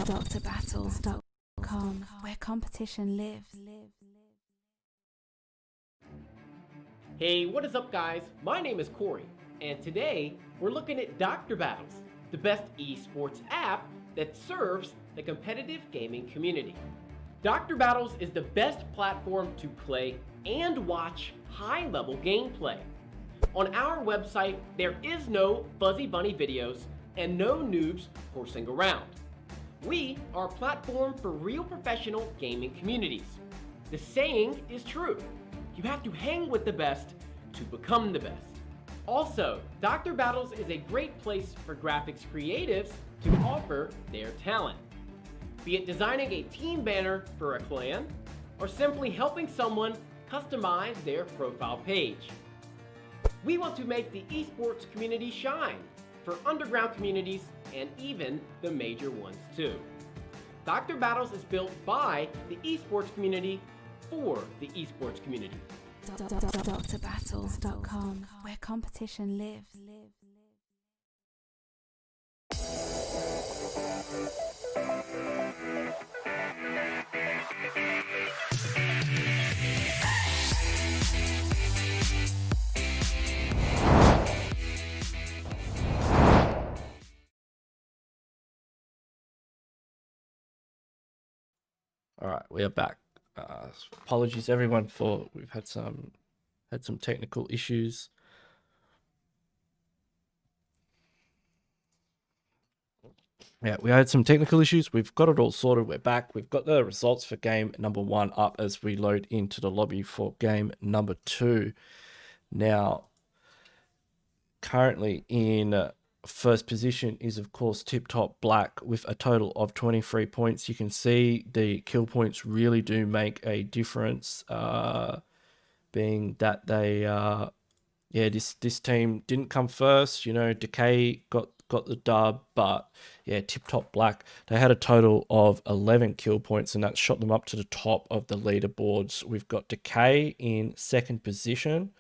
DoctorBattles.com, where competition lives. Hey, what is up guys? My name is Corey, and today we're looking at Dr. Battles, the best esports app that serves the competitive gaming community. Dr. Battles is the best platform to play and watch high-level gameplay. On our website, there is no fuzzy bunny videos and no noobs horsing around. We are a platform for real professional gaming communities. The saying is true. You have to hang with the best to become the best. Also, Dr. Battles is a great place for graphics creatives to offer their talent. Be it designing a team banner for a clan, or simply helping someone customize their profile page. We want to make the esports community shine for underground communities and even the major ones too. Dr. Battles is built by the esports community for the esports community. DoctorBattles.com, where competition lives. All right, we are back. Apologies everyone for we've had some technical issues. Yeah, we had some technical issues. We've got it all sorted. We're back. We've got the results for game number 1 up as we load into the lobby for game number 2. Now, currently in first position is, of course, Tip Top Black with a total of 23 points. You can see the kill points really do make a difference, being that they, this team didn't come first. You know, Decay got the dub, but yeah, Tip Top Black, they had a total of 11 kill points, and that shot them up to the top of the leaderboards. We've got Decay in second position.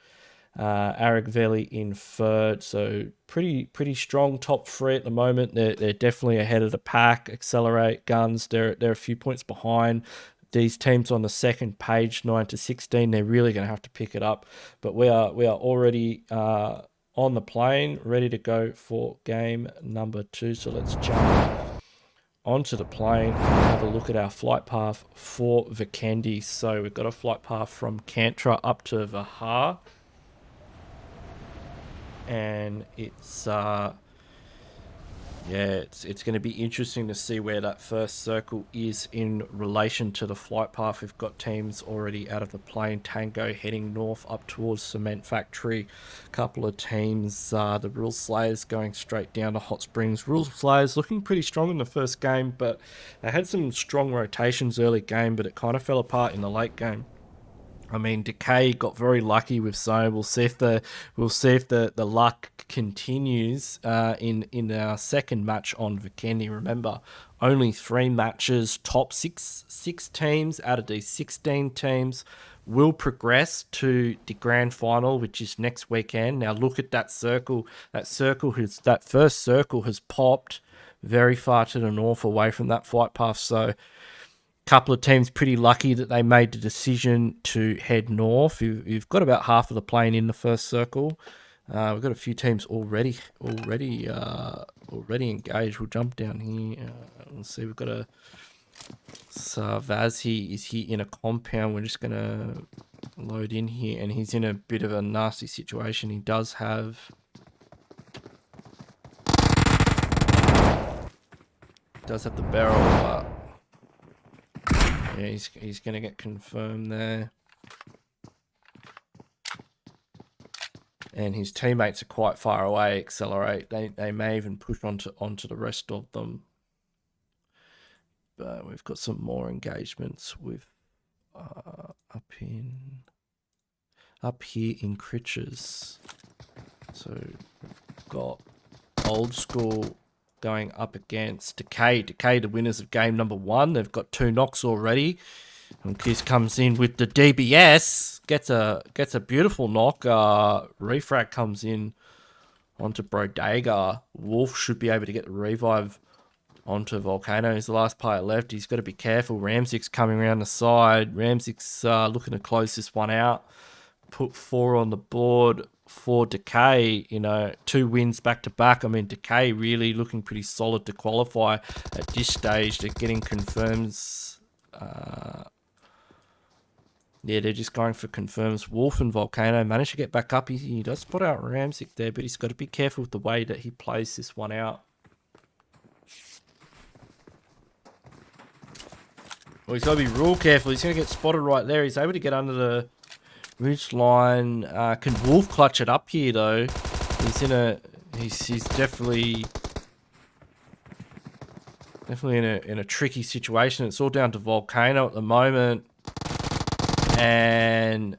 Aragveli in third, so pretty strong top 3 at the moment. They're definitely ahead of the pack. Accelerate, Guns, they're a few points behind. These teams on the second page, 9 to 16, they're really going to have to pick it up. But we are already on the plane, ready to go for game number 2. So let's jump onto the plane and have a look at our flight path for Vikendi. So we've got a flight path from Kantra up to Vahar. And it's it's going to be interesting to see where that first circle is in relation to the flight path. We've got teams already out of the plane. Tango heading north up towards Cement Factory. A couple of teams, the Rule Slayers going straight down to Hot Springs. Rule Slayers looking pretty strong in the first game, but they had some strong rotations early game, but it kind of fell apart in the late game. I mean, Decay got very lucky with Zone. We'll see if the luck continues in our second match on Vikendi. Remember, only 3 matches. Top six teams out of these 16 teams will progress to the grand final, which is next weekend. Now look at that circle. That first circle has popped very far to the north, away from that flight path. So, couple of teams pretty lucky that they made the decision to head north. You've got about half of the plane in the first circle. We've got a few teams already engaged. We'll jump down here. We'll see. We've got a Vaz. Is he in a compound? We're just gonna load in here, and he's in a bit of a nasty situation. He does have the barrel. Yeah, he's going to get confirmed there. And his teammates are quite far away. Accelerate. They may even push onto the rest of them. But we've got some more engagements with up here in Critches. So we've got Old School going up against Decay. Decay, the winners of game number 1. They've got 2 knocks already. And Kiss comes in with the DBS. Gets a beautiful knock. Refract comes in onto Brodega. Wolf should be able to get the revive onto Volcano. He's the last player left. He's got to be careful. Ramzik's coming around the side. Ramzik's looking to close this one out. Put 4 on the board for Decay. 2 wins back to back. I mean, Decay really looking pretty solid to qualify at this stage. They're getting confirms. Yeah, they're just going for confirms. Wolf and Volcano managed to get back up. He does spot out Ramzik there, but he's got to be careful with the way that he plays this one out. Well, he's got to be real careful. He's going to get spotted right there. He's able to get under the ridge line. Can Wolf clutch it up here, though? He's definitely in a tricky situation. It's all down to Volcano at the moment. And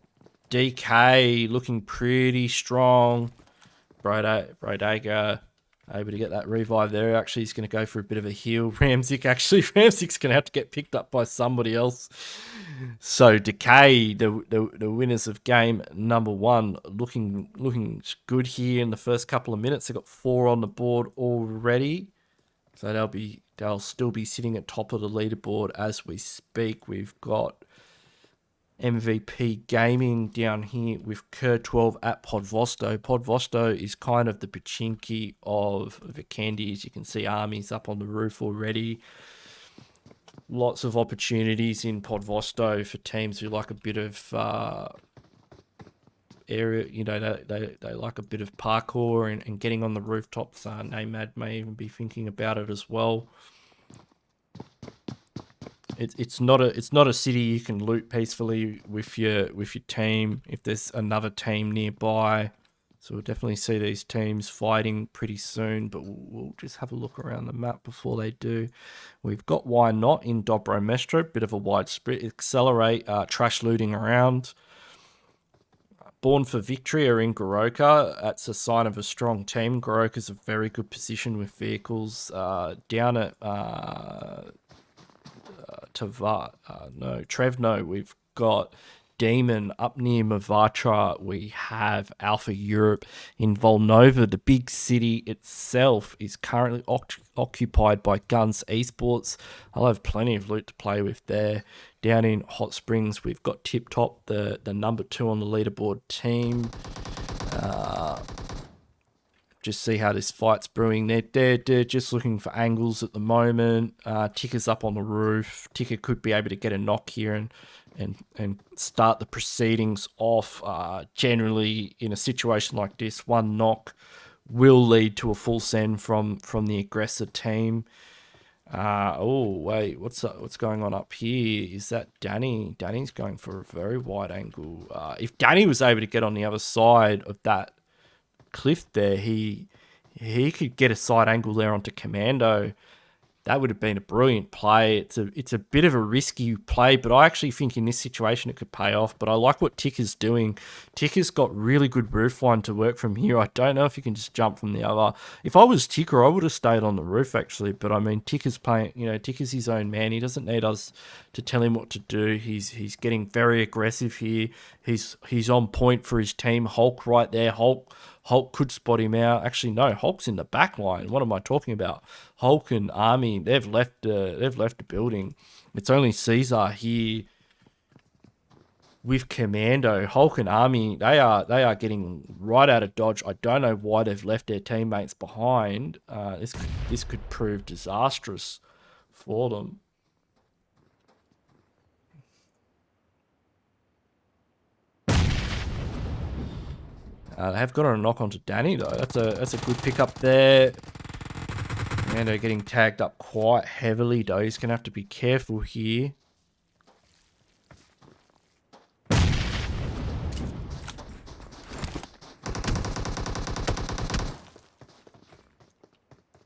DK looking pretty strong. Brodega able to get that revive there. Actually, he's going to go for a bit of a heal. Ramzik's going to have to get picked up by somebody else. So Decay, the winners of game number 1, looking good here in the first couple of minutes. They've got 4 on the board already. So they'll still be sitting at top of the leaderboard as we speak. We've got MVP Gaming down here with Kerr12 at Podvosto. Podvosto is kind of the Pachinki of Vikindi. As you can see, Army's up on the roof already. Lots of opportunities in Podvosto for teams who like a bit of area. They like a bit of parkour and getting on the rooftops. Namad may even be thinking about it as well. It's not a city you can loot peacefully with your team if there's another team nearby. So we'll definitely see these teams fighting pretty soon, but we'll just have a look around the map before they do. We've got Why Not in Dobro Mestro, bit of a wide split. Accelerate, trash looting around. Born for Victory are in Goroka. That's a sign of a strong team. Goroka's a very good position with vehicles. Down at Trevno, we've got Demon up near Mavatra. We have Alpha Europe in Volnova. The big city itself is currently occupied by Guns Esports. I'll have plenty of loot to play with there. Down in Hot Springs, we've got Tip Top, the number 2 on the leaderboard team. Just see how this fight's brewing. They're just looking for angles at the moment. Ticker's up on the roof. Ticker could be able to get a knock here and start the proceedings off. Generally, in a situation like this, 1 knock will lead to a full send from the aggressor team. Oh, wait, what's going on up here? Is that Danny? Danny's going for a very wide angle. If Danny was able to get on the other side of that cliff there, he could get a side angle there onto Commando. That would have been a brilliant play. It's a bit of a risky play, but I actually think in this situation it could pay off. But I like what Ticker's doing. Ticker's got really good roofline to work from here. I don't know if you can just jump from the other. If I was Ticker, I would have stayed on the roof actually. But I mean, Ticker's playing. Ticker's his own man. He doesn't need us to tell him what to do. He's getting very aggressive here. He's on point for his team. Hulk right there. Hulk could spot him out. Actually, no, Hulk's in the back line. What am I talking about? Hulk and Army, they've left the building. It's only Caesar here with Commando. Hulk and Army, they are getting right out of dodge. I don't know why they've left their teammates behind. This could prove disastrous for them. They have got a knock onto Danny though. That's a good pickup there. And they're getting tagged up quite heavily though. He's gonna have to be careful here.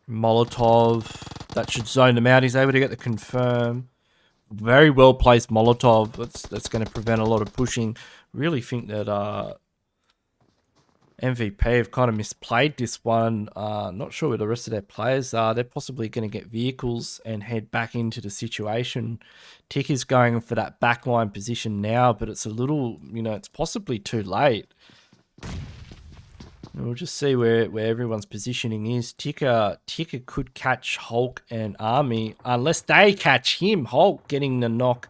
Molotov, that should zone them out. He's able to get the confirm. Very well placed Molotov. That's going to prevent a lot of pushing. Really think that MVP have kind of misplayed this one. Not sure where the rest of their players are. They're possibly going to get vehicles and head back into the situation. Tick is going for that backline position now, but it's a little, it's possibly too late. We'll just see where everyone's positioning is. Ticker could catch Hulk and Army unless they catch him. Hulk getting the knock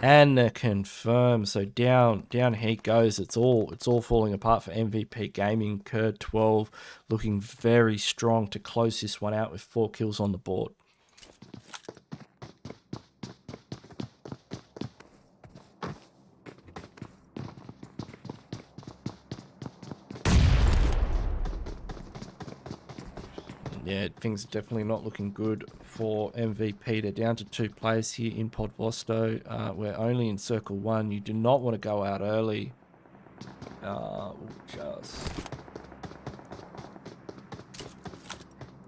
and the confirm. So down he goes. It's all falling apart for MVP Gaming. Curd 12 looking very strong to close this one out with 4 kills on the board. Yeah, things are definitely not looking good for MVP. They're down to 2 players here in Podvosto. We're only in circle 1. You do not want to go out early.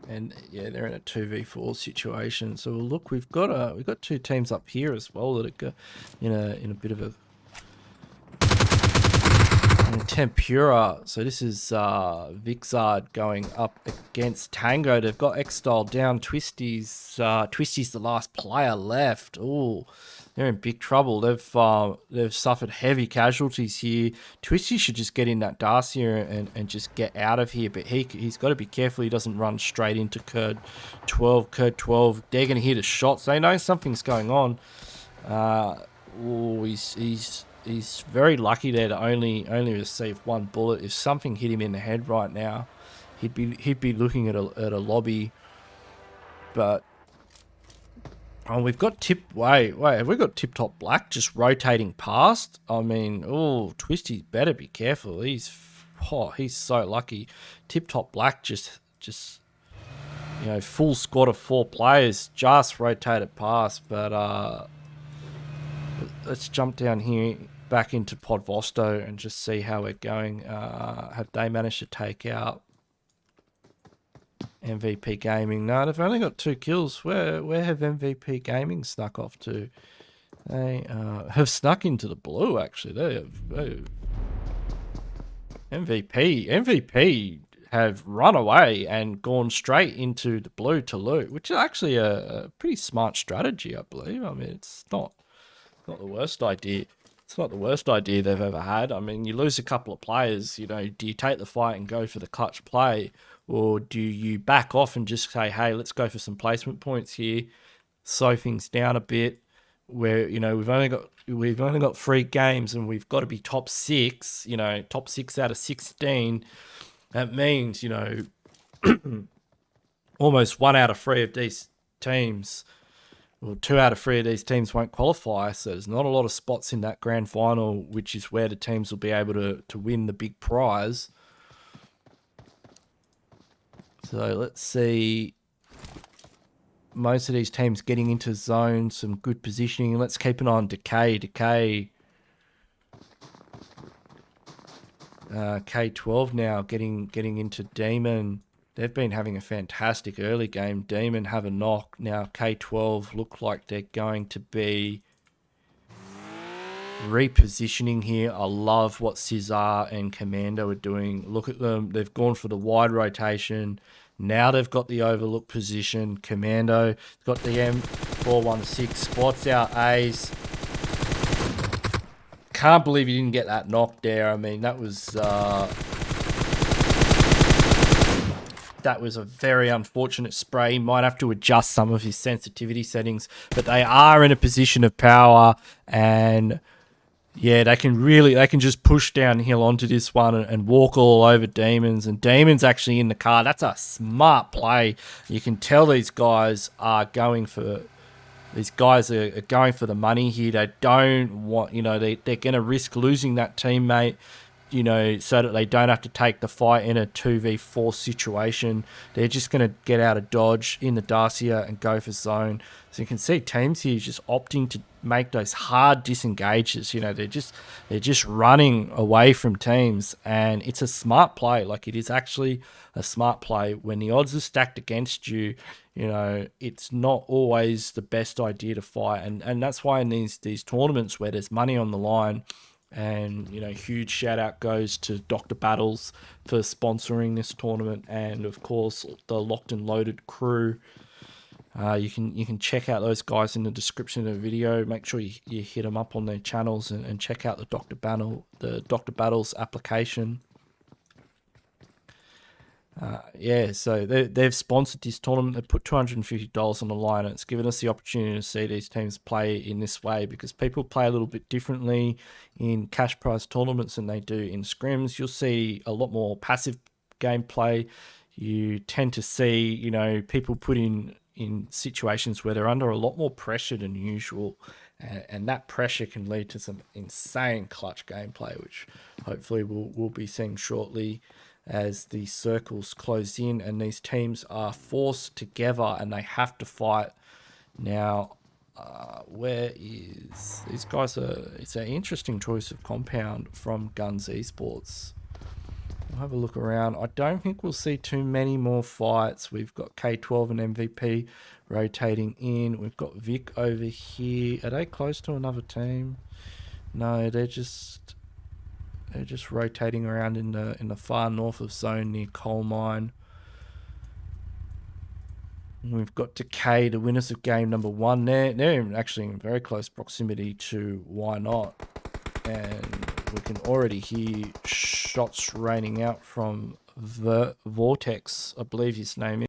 And yeah, they're in a 2v4 situation. So look, we've got 2 teams up here as well that are in a bit of a Tempura. So this is Vixard going up against Tango. They've got X-Style down. Twisty's the last player left. Oh, they're in big trouble. They've suffered heavy casualties here. Twisty should just get in that Darcia and just get out of here. But he's got to be careful he doesn't run straight into Curd 12. Curd 12, they're going to hit a shot. So they know something's going on. Oh, he's very lucky there to only receive 1 bullet. If something hit him in the head right now, he'd be looking at a lobby. But we've got have we got Tip Top Black just rotating past? I mean, oh, Twisty better be careful. He's so lucky. Tip Top Black just full squad of 4 players just rotated past. But let's jump down here back into Podvosto and just see how we're going. Have they managed to take out MVP Gaming? No, they've only got 2 kills. Where have MVP Gaming snuck off to? They have snuck into the blue, actually. They MVP have run away and gone straight into the blue to loot, which is actually a pretty smart strategy, I believe. I mean, it's not the worst idea. It's not the worst idea they've ever had. I mean, you lose a couple of players, do you take the fight and go for the clutch play, or do you back off and just say, hey, let's go for some placement points here, slow things down a bit, where we've only got 3 games and we've got to be top 6, top 6 out of 16. That means almost 1 out of 3 of these teams. Well, 2 out of 3 of these teams won't qualify, so there's not a lot of spots in that grand final, which is where the teams will be able to win the big prize. So let's see. Most of these teams getting into zone, some good positioning. Let's keep an eye on Decay. Decay. K12 now getting into Demon. They've been having a fantastic early game. Demon have a knock. Now K12 look like they're going to be repositioning here. I love what Cesar and Commando are doing. Look at them. They've gone for the wide rotation. Now they've got the overlook position. Commando got the M416. Spots out A's. Can't believe he didn't get that knock there. I mean, that was a very unfortunate spray. He might have to adjust some of his sensitivity settings, but they are in a position of power, and yeah, they can just push downhill onto this one and walk all over Demons, and Demons actually in the car. That's a smart play. You can tell these guys are going for the money here. They don't want, they're going to risk losing that teammate, so that they don't have to take the fight in a 2v4 situation. They're just going to get out of dodge in the Darcia and go for zone. So you can see teams here just opting to make those hard disengages. They're just running away from teams, and it's a smart play. Like, it is actually a smart play. When the odds are stacked against you, it's not always the best idea to fight, and that's why in these tournaments where there's money on the line. And, huge shout out goes to Dr. Battles for sponsoring this tournament, and of course the Locked and Loaded crew. You can check out those guys in the description of the video. Make sure you hit them up on their channels and check out the Dr. Battles application. Yeah, so they've sponsored this tournament. They put $250 on the line, and it's given us the opportunity to see these teams play in this way, because people play a little bit differently in cash prize tournaments than they do in scrims. You'll see a lot more passive gameplay. You tend to see, you know, people put in situations where they're under a lot more pressure than usual, and that pressure can lead to some insane clutch gameplay, which hopefully we'll be seeing shortly as the circles close in and these teams are forced together and they have to fight. Now, where is these guys? It's an interesting choice of compound from Guns Esports. We'll have a look around. I don't think we'll see too many more fights. We've got K12 and MVP rotating in. We've got Vic over here. Are they close to another team? No, they're just rotating around in the far north of zone near coal mine. And we've got Decay, the winners of game number 1. They're actually in very close proximity to Why Not, and we can already hear shots raining out from Vortex, I believe his name is.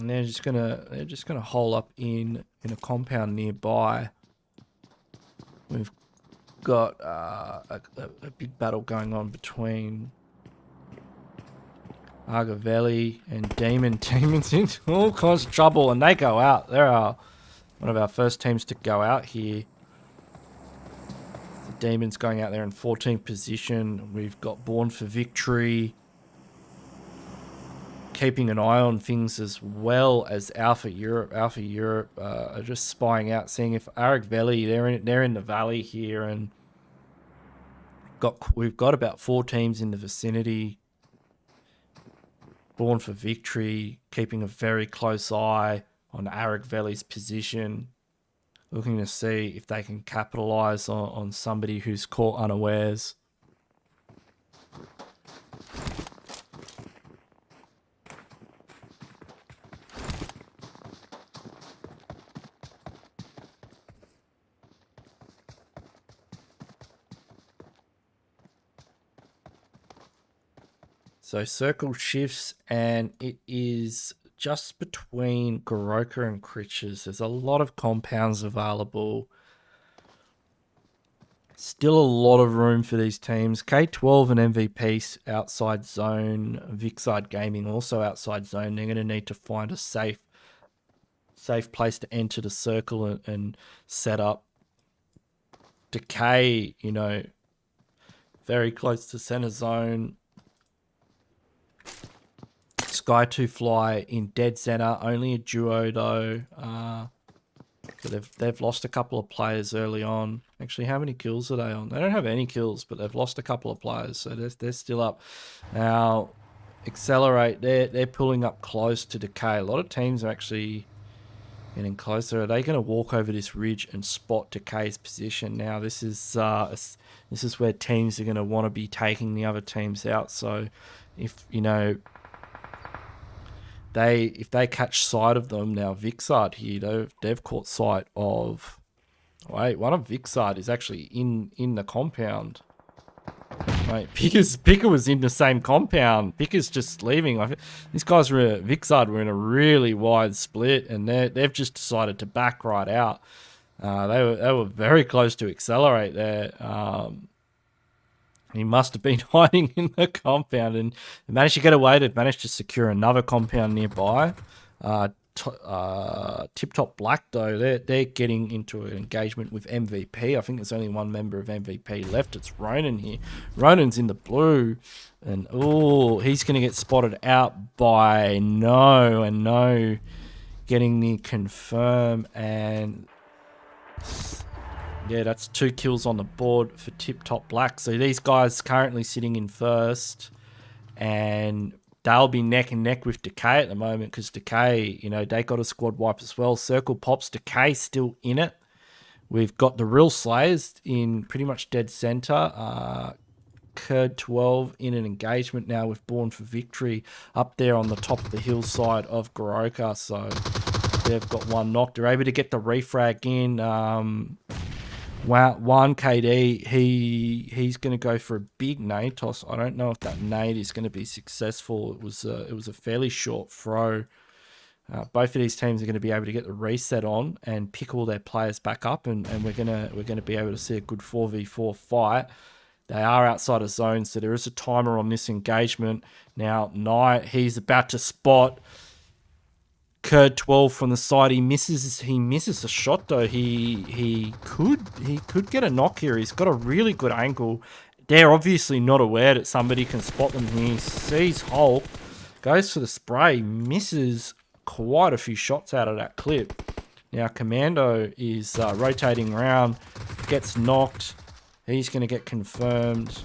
And they're just gonna hole up in a compound nearby. We've got a big battle going on between Aragveli and Demon. Demon's in all kinds of trouble, and they go out. They're one of our first teams to go out here. The Demon's going out there in 14th position. We've got Born for Victory keeping an eye on things, as well as Alpha Europe. Alpha Europe are just spying out, seeing if Aragveli, they're in the valley here, and we've got about 4 teams in the vicinity. Born for Victory keeping a very close eye on Aragveli's position, looking to see if they can capitalize on somebody who's caught unawares. So circle shifts, and it is just between Goroka and Critches. There's a lot of compounds available. Still a lot of room for these teams. K12 and MVP outside zone. VIKINDI Gaming also outside zone. They're going to need to find a safe place to enter the circle and set up. Decay, you know, very close to center zone. Sky 2 Fly in dead center, only a duo though. So they've lost a couple of players early on. Actually, how many kills are they on? They don't have any kills, but they've lost a couple of players, so they're still up. Now, Accelerate, they're pulling up close to Decay. A lot of teams are actually getting closer. Are they going to walk over this ridge and spot Decay's position? Now, this is where teams are going to want to be taking the other teams out. So, if you know. If they catch sight of them, now VIKINDI here, they've caught sight of. Wait, one of VIKINDI is actually in the compound. Wait, Picker was in the same compound. Picker's just leaving. These guys VIKINDI were in a really wide split, and they've just decided to back right out. They were very close to Accelerate there. He must have been hiding in the compound and managed to get away. They've managed to secure another compound nearby. Tip Top Black, though, they're getting into an engagement with MVP. I think there's only one member of MVP left. It's Ronan here. Ronan's in the blue. And, oh, he's going to get spotted out by No getting the confirm. And Yeah, that's 2 kills on the board for Tip Top Black. So these guys currently sitting in first, and they'll be neck and neck with Decay at the moment because Decay, you know, they got a squad wipe as well. Circle Pops, Decay still in it. We've got the Real Slayers in pretty much dead center. Curd 12 in an engagement now with Born for Victory up there on the top of the hillside of Goroka. So they've got one knock. They're able to get the refrag in. One KD, he's going to go for a big nade toss. I don't know if that nade is going to be successful. It was a fairly short throw. Both of these teams are going to be able to get the reset on and pick all their players back up, and we're gonna be able to see a good 4v4 fight. They are outside of zone, so there is a timer on this engagement. Now, Knight, he's about to spot Curd 12 from the side. He misses a shot though. He could get a knock here. He's got a really good angle. They're obviously not aware that somebody can spot them here. He sees Hulk, goes for the spray, misses quite a few shots out of that clip. Now Commando is rotating around, gets knocked. He's going to get confirmed.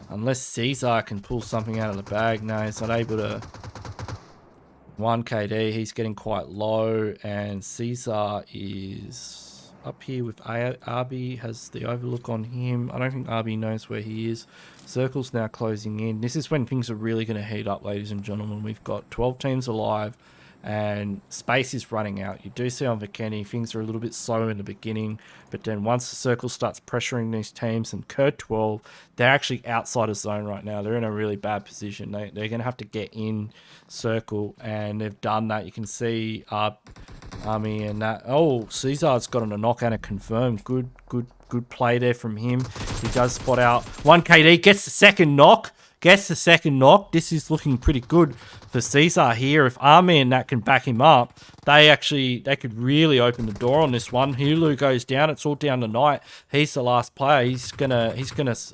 Unless Caesar can pull something out of the bag. No, he's not able to. 1 KD, he's getting quite low, and Caesar is up here with Arby, has the overlook on him. I don't think Arby knows where he is. Circle's now closing in. This is when things are really going to heat up, ladies and gentlemen. We've got 12 teams alive, and space is running out. You do see on Vikendi, things are a little bit slow in the beginning, but then once the circle starts pressuring these teams, and Curd 12, they're actually outside of zone right now. They're in a really bad position. They're going to have to get in circle, and they've done that. You can see Army and that. Oh, Caesar's gotten a knock and a confirmed. Good play there from him. He does spot out 1 KD, gets the second knock. This is looking pretty good for Caesar here. If Army and that can back him up, they could really open the door on this one. Hulu goes down. It's all down to Knight. He's the last player. He's gonna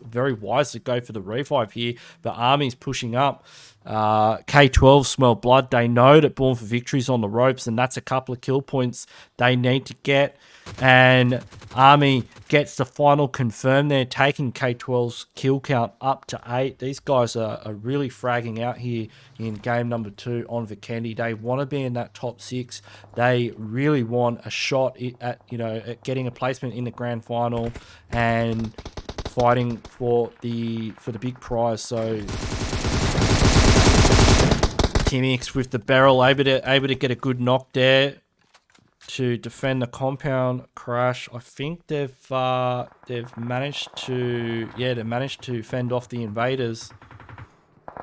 very wisely go for the revive here. But Army's pushing up. K12 smell blood. They know that Born for Victory's on the ropes, and that's a couple of kill points they need to get. And Army gets the final confirm there, taking K12's kill count up to 8. These guys are really fragging out here in game number 2 on Vikendi. They want to be in that top 6. They really want a shot at getting a placement in the grand final and fighting for the big prize. So Timix with the barrel able to get a good knock there to defend the compound crash. I think they've managed to fend off the invaders.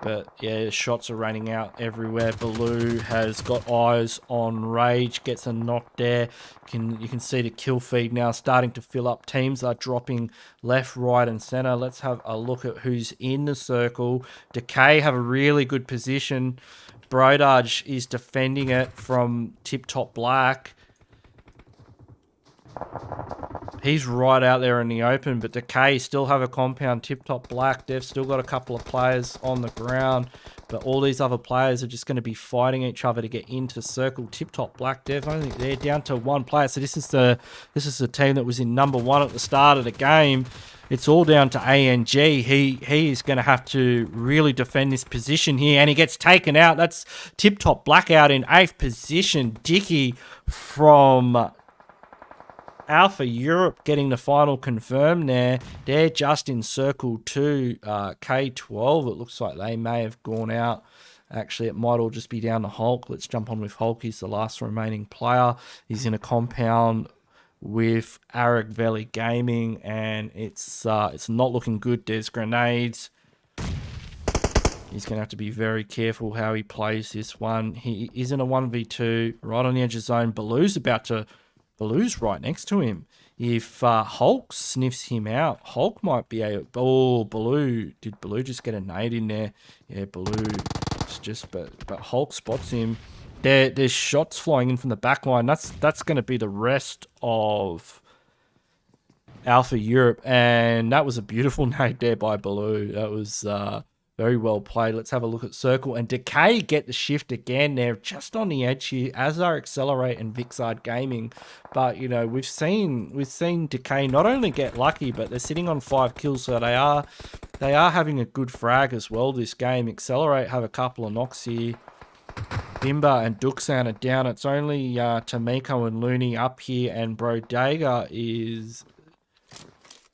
But yeah, shots are raining out everywhere. Baloo has got eyes on Rage, gets a knock there. You can see the kill feed now starting to fill up. Teams are dropping left, right, and center. Let's have a look at who's in the circle. Decay have a really good position. Brodage is defending it from Tip Top Black. He's right out there in the open, but Decay still have a compound. Tip Top Black, they've still got a couple of players on the ground, but all these other players are just going to be fighting each other to get into circle. Tip Top Black, they're down to 1 player. So this is the team that was in number 1 at the start of the game. It's all down to ANG. He is going to have to really defend this position here, and he gets taken out. That's Tip Top Black out in 8th position. Dicky from Alpha Europe getting the final confirmed there. They're just in circle 2. K12, it looks like they may have gone out. Actually, it might all just be down to Hulk. Let's jump on with Hulk. He's the last remaining player. He's in a compound with Aragveli Gaming, and it's not looking good. There's grenades. He's going to have to be very careful how he plays this one. He is in a 1v2 right on the edge of zone. Baloo's right next to him. If Hulk sniffs him out, Hulk might be a... Oh, Baloo. Did Baloo just get a nade in there? Yeah, Baloo just... But Hulk spots him. There's shots flying in from the back line. That's going to be the rest of Alpha Europe. And that was a beautiful nade there by Baloo. That was Very well played. Let's have a look at Circle. And Decay get the shift again. They're just on the edge here, as are Accelerate and VIKINDI Gaming. But, you know, we've seen Decay not only get lucky, but they're sitting on 5 kills, so they are having a good frag as well this game. Accelerate have a couple of knocks here. Bimba and Duxan are down. It's only Tamiko and Looney up here, and Brodega is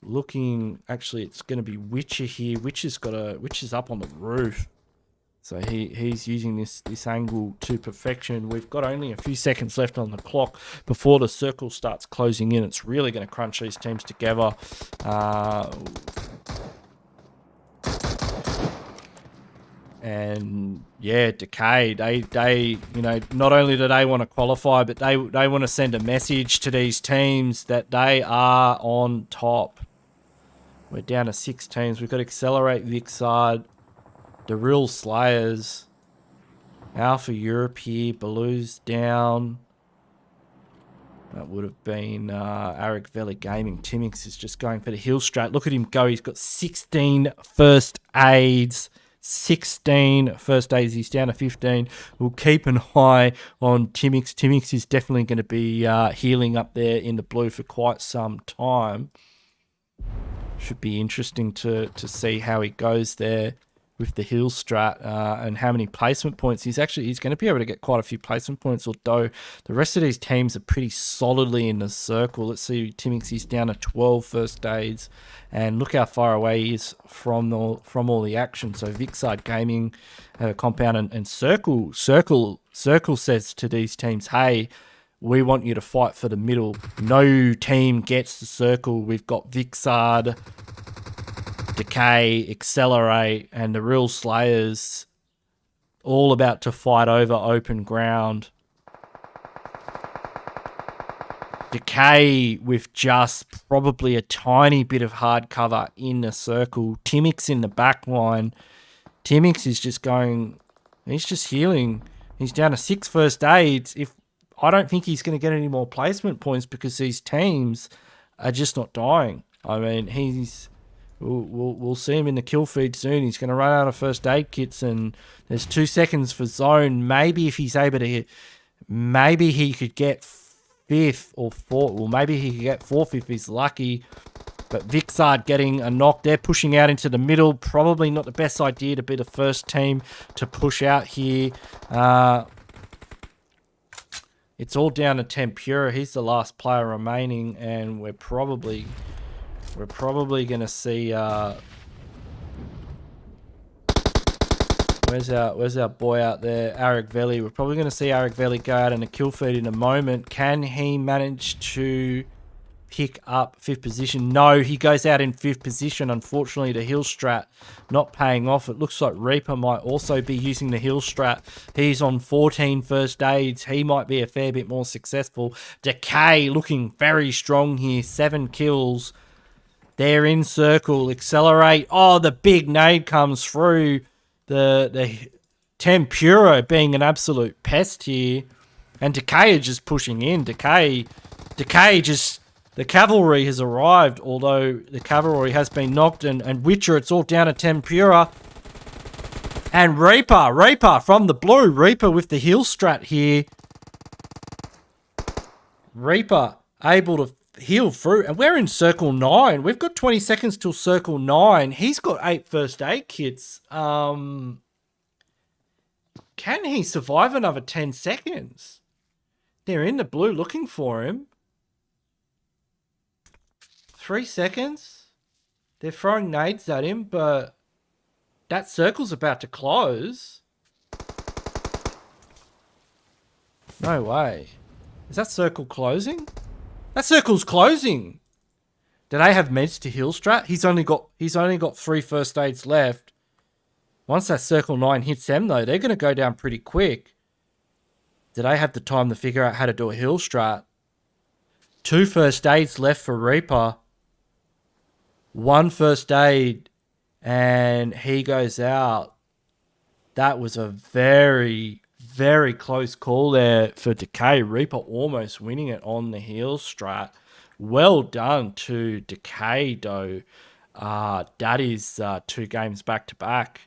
looking, actually it's going to be Witcher here. Witcher's up on the roof, so he's using this angle to perfection. We've got only a few seconds left on the clock before the circle starts closing in. It's really going to crunch these teams together. And yeah, Decay, they you know, not only do they want to qualify, but they want to send a message to these teams that they are on top. We're down to 6 teams. We've got Accelerate, VIKINDI, the Real Slayers, Alpha Europe here, Baloo's down. That would have been Aragveli Gaming. Timix is just going for the heel strat. Look at him go. He's got 16 first aids. 16 first aids. He's down to 15. We'll keep an eye on Timix. Timix is definitely going to be healing up there in the blue for quite some time. Should be interesting to see how he goes there with the heel strat and how many placement points. He's going to be able to get quite a few placement points, although the rest of these teams are pretty solidly in the circle. Let's see, Timix is down to 12 first aids, and look how far away he is from all the action. So VIKINDI Gaming, Compound, and Circle says to these teams, hey, we want you to fight for the middle. No team gets the circle. We've got VIKINDI, Decay, Accelerate, and the Real Slayers all about to fight over open ground. Decay with just probably a tiny bit of hard cover in the circle. Timix in the back line. Timix is just going, he's just healing. He's down to 6 first aids. I don't think he's going to get any more placement points because these teams are just not dying. I mean, we'll see him in the kill feed soon. He's going to run out of first aid kits, and there's 2 seconds for zone. Maybe if he's able to hit, maybe he could get 5th or 4th. Well, maybe he could get 4th if he's lucky. But VIKINDI getting a knock. They're pushing out into the middle. Probably not the best idea to be the first team to push out here. It's all down to Tempura. He's the last player remaining, and we're probably going to see where's our boy out there, Aragveli. We're probably going to see Aragveli go out in a kill feed in a moment. Can he manage to pick up 5th position? No, he goes out in 5th position. Unfortunately, the heel strat not paying off. It looks like Reaper might also be using the heel strat. He's on 14 first aids. He might be a fair bit more successful. Decay looking very strong here. 7 kills. They're in circle. Accelerate. Oh, the big nade comes through. The Tempura being an absolute pest here. And Decay are just pushing in. Decay just... The cavalry has arrived, although the cavalry has been knocked, and Witcher, it's all down to Tempura. And Reaper from the blue. Reaper with the heel strat here. Reaper able to heal through, and we're in circle 9. We've got 20 seconds till circle 9. He's got 8 first aid kits. Can he survive another 10 seconds? They're in the blue looking for him. 3 seconds. They're throwing nades at him, but that circle's about to close. No way. Is that circle closing? That circle's closing. Do they have meds to heal strat? He's only got 3 first aids left. Once that circle 9 hits them though, they're going to go down pretty quick. Do they have the time to figure out how to do a heal strat? 2 first aids left for Reaper. 1 first aid, and he goes out. That was a very, very close call there for Decay. Reaper almost winning it on the heel strat. Well done to Decay, though. That is 2 games back to back.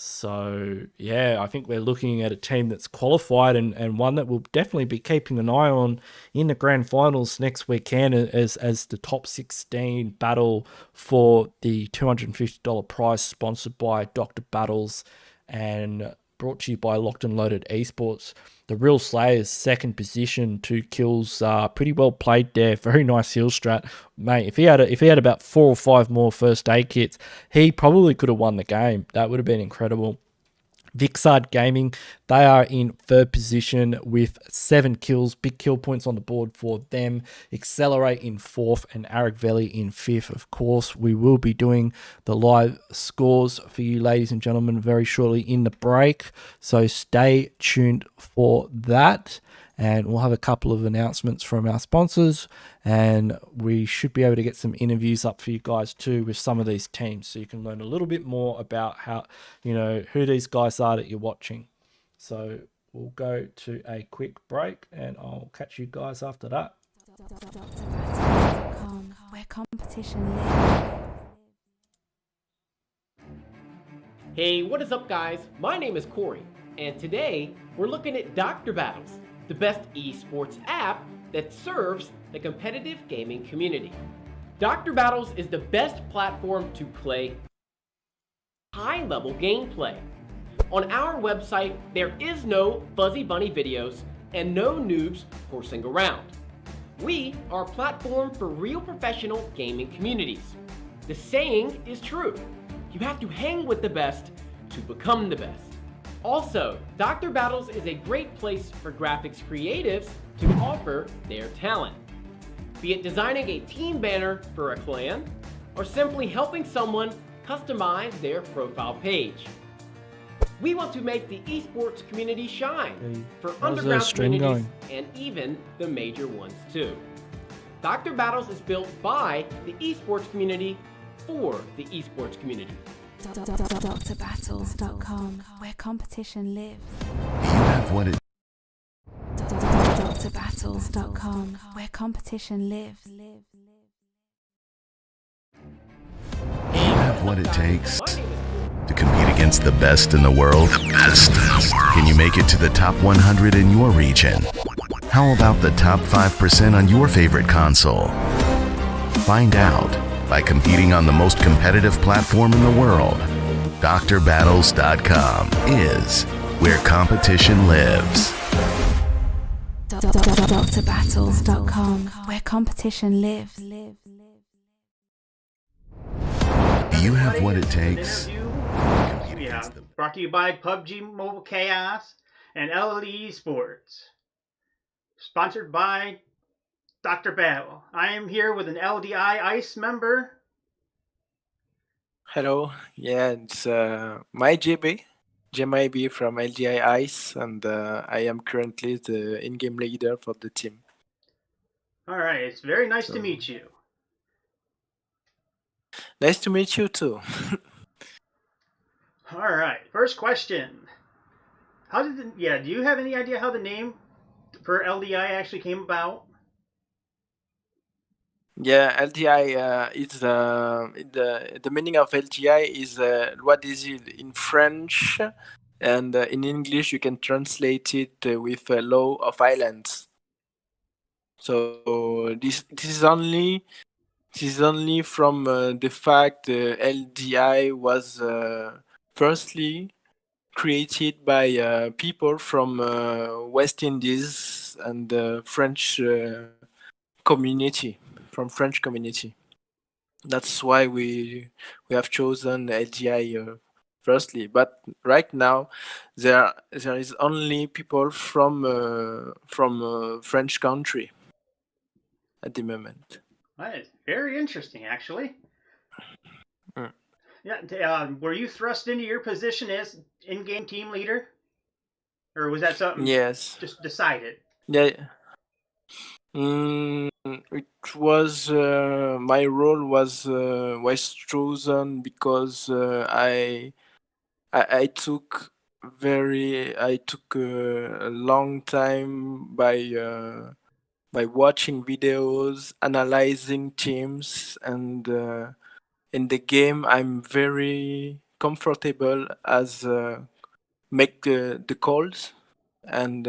So, yeah, I think we're looking at a team that's qualified and one that we'll definitely be keeping an eye on in the grand finals next weekend as the top 16 battle for the $250 prize, sponsored by Dr. Battles and brought to you by Locked&LOAD Esports. The Real Slayer's second position, 2 kills, pretty well played there. Very nice heal strat, mate. If he had about 4 or 5 more first aid kits, he probably could have won the game. That would have been incredible. VIKINDI Gaming, they are in third position with 7 kills, big kill points on the board for them. Accelerate in fourth and Aragveli in fifth. Of course, we will be doing the live scores for you, ladies and gentlemen, very shortly in the break. So stay tuned for that. And we'll have a couple of announcements from our sponsors, and we should be able to get some interviews up for you guys too with some of these teams, so you can learn a little bit more about how, who these guys are that you're watching. So we'll go to a quick break, and I'll catch you guys after that. DrBattles.com, where competition lives. Hey, what is up, guys? My name is Corey, and today we're looking at Dr. Battles, the best esports app that serves the competitive gaming community. Dr. Battles is the best platform to play high-level gameplay. On our website, there is no fuzzy bunny videos and no noobs horsing around. We are a platform for real professional gaming communities. The saying is true: you have to hang with the best to become the best. Also, Dr. Battles is a great place for graphics creatives to offer their talent. Be it designing a team banner for a clan, or simply helping someone customize their profile page. We want to make the esports community shine for underground communities and even the major ones too. Dr. Battles is built by the esports community for the esports community. DrBattles.com, where competition lives. You have what it DrBattles.com, where competition lives. have what it takes to compete against the best in the world. Can you make it to the top 100 in your region? How about the top 5% on your favorite console? Find out by competing on the most competitive platform in the world. DrBattles.com is where competition lives. DrBattles.com, where competition lives. Do you have what it takes? Yeah, brought to you by Pubg Mobile Chaos and LOCK&LOAD Esports. Sponsored by Dr. Battle. I am here with an LDI ICE member. Hello, yeah, it's my JB from LDI ICE, and I am currently the in-game leader for the team. All right, it's very nice to meet you. Nice to meet you too. All right, first question. Do you have any idea how the name for LDI actually came about? Yeah, LDI is the meaning of LDI is what is it in French, and in English you can translate it with Law of Islands. So this is only from the fact LDI was firstly created by people from West Indies and French community. From French community. That's why we have chosen LGI firstly. But right now, there is only people from French country at the moment. That is very interesting, actually. Mm. Yeah. Were you thrust into your position as in-game team leader, or was that something just decided? Yeah. It was my role was chosen because I took a long time by watching videos, analyzing teams, and in the game I'm very comfortable as make the calls, and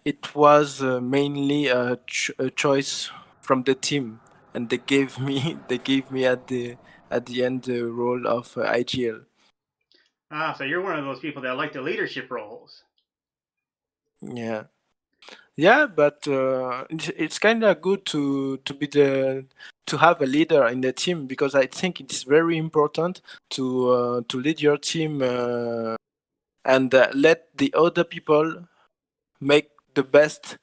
it was mainly a choice from the team, and they gave me at the end the role of IGL. So you're one of those people that like the leadership roles. Yeah. Yeah, but it's kind of good to be to have a leader in the team, because I think it's very important to lead your team and let the other people make the best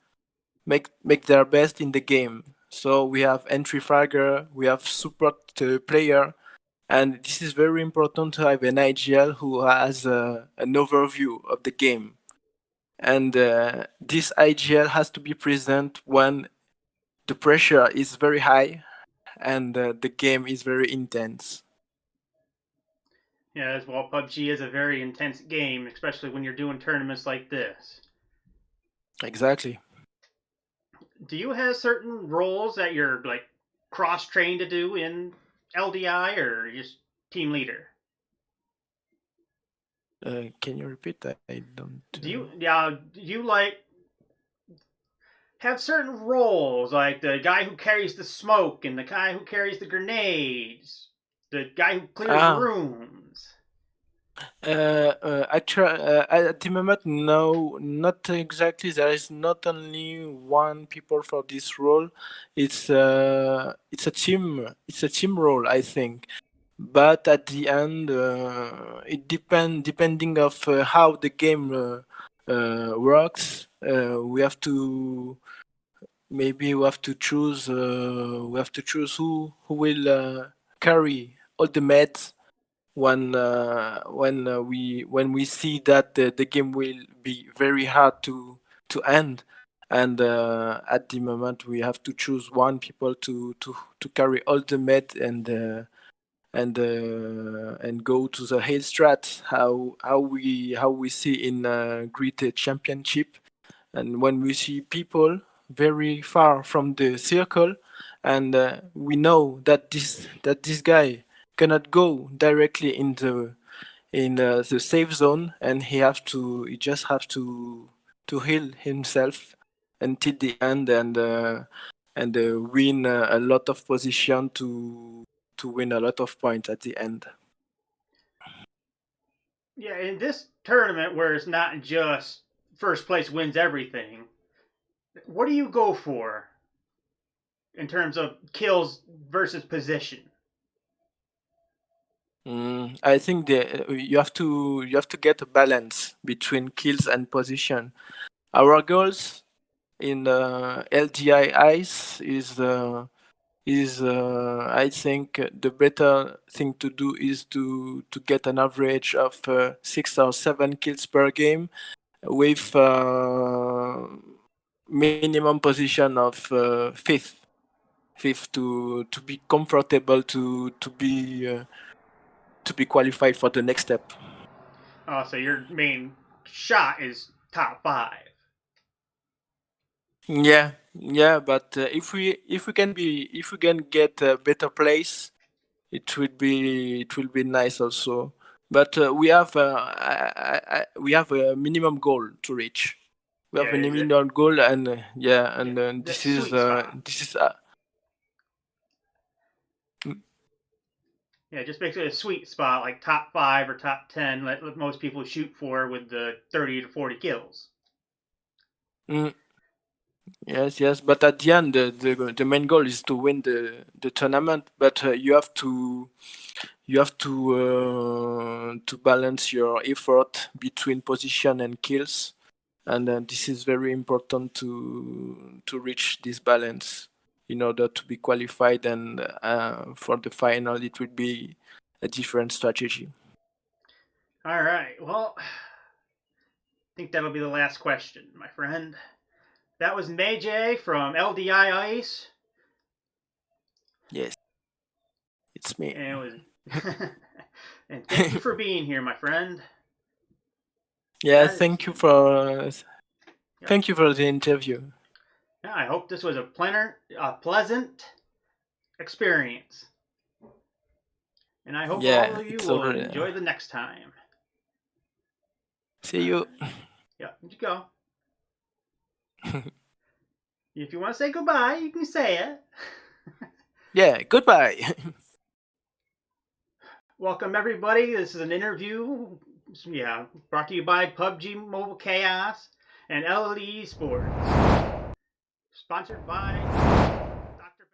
make their best in the game. So we have entry fragger, we have support player, and this is very important to have an IGL who has an overview of the game. And this IGL has to be present when the pressure is very high and the game is very intense. Yeah, as well, PUBG is a very intense game, especially when you're doing tournaments like this. Exactly. Do you have certain roles that you're like cross-trained to do in LDI, or just team leader? Can you repeat that? I don't. Do you like have certain roles, like the guy who carries the smoke and the guy who carries the grenades, the guy who clears Ah, rooms? I try at the moment. No, not exactly. There is not only one people for this role. It's a team. It's a team role, I think. But at the end, it depending of how the game works. We have to maybe we have to choose. We have to choose who will carry all the meds when we see that the game will be very hard to end, and at the moment we have to choose one people to carry all the med and go to the hill strat, how we see in Great Championship, and when we see people very far from the circle, and we know that this guy cannot go directly in the safe zone, and he just have to heal himself until the end, and win a lot of position to win a lot of points at the end. Yeah, in this tournament where it's not just first place wins everything, what do you go for in terms of kills versus position? I think you have to get a balance between kills and position. Our goals in LDI Ice is I think the better thing to do is to get an average of 6 or 7 kills per game with minimum position of fifth to be comfortable to be qualified for the next step. So your main shot is top 5. Yeah, but if we can get a better place, it will be nice also. But we have a minimum goal to reach. We Yeah, have a is it? minimum goal, and yeah, Yeah, and the sweet spot. this is Yeah, just basically a sweet spot, like top 5 or top 10, let most people shoot for with the 30 to 40 kills. mm, yes. But at the end, the main goal is to win the tournament. But you have to balance your effort between position and kills, and this is very important to reach this balance in order to be qualified, and for the final it would be a different strategy. All right, well, I think that'll be the last question, my friend. That was Meije from LDI Ice. Yes, it's me. And it was and thank you for being here, my friend. Yeah, That is, yeah, thank you for the interview. yeah, I hope this was a pleasant experience. And I hope all Yeah, of you it's will already. enjoy the next time. See you. Yeah, you go. If you want to say goodbye, you can say it. Yeah, goodbye. Welcome, everybody. This is an interview, brought to you by Pubg Mobile Chaos and LOCK&LOAD Esports. Sponsored by Dr.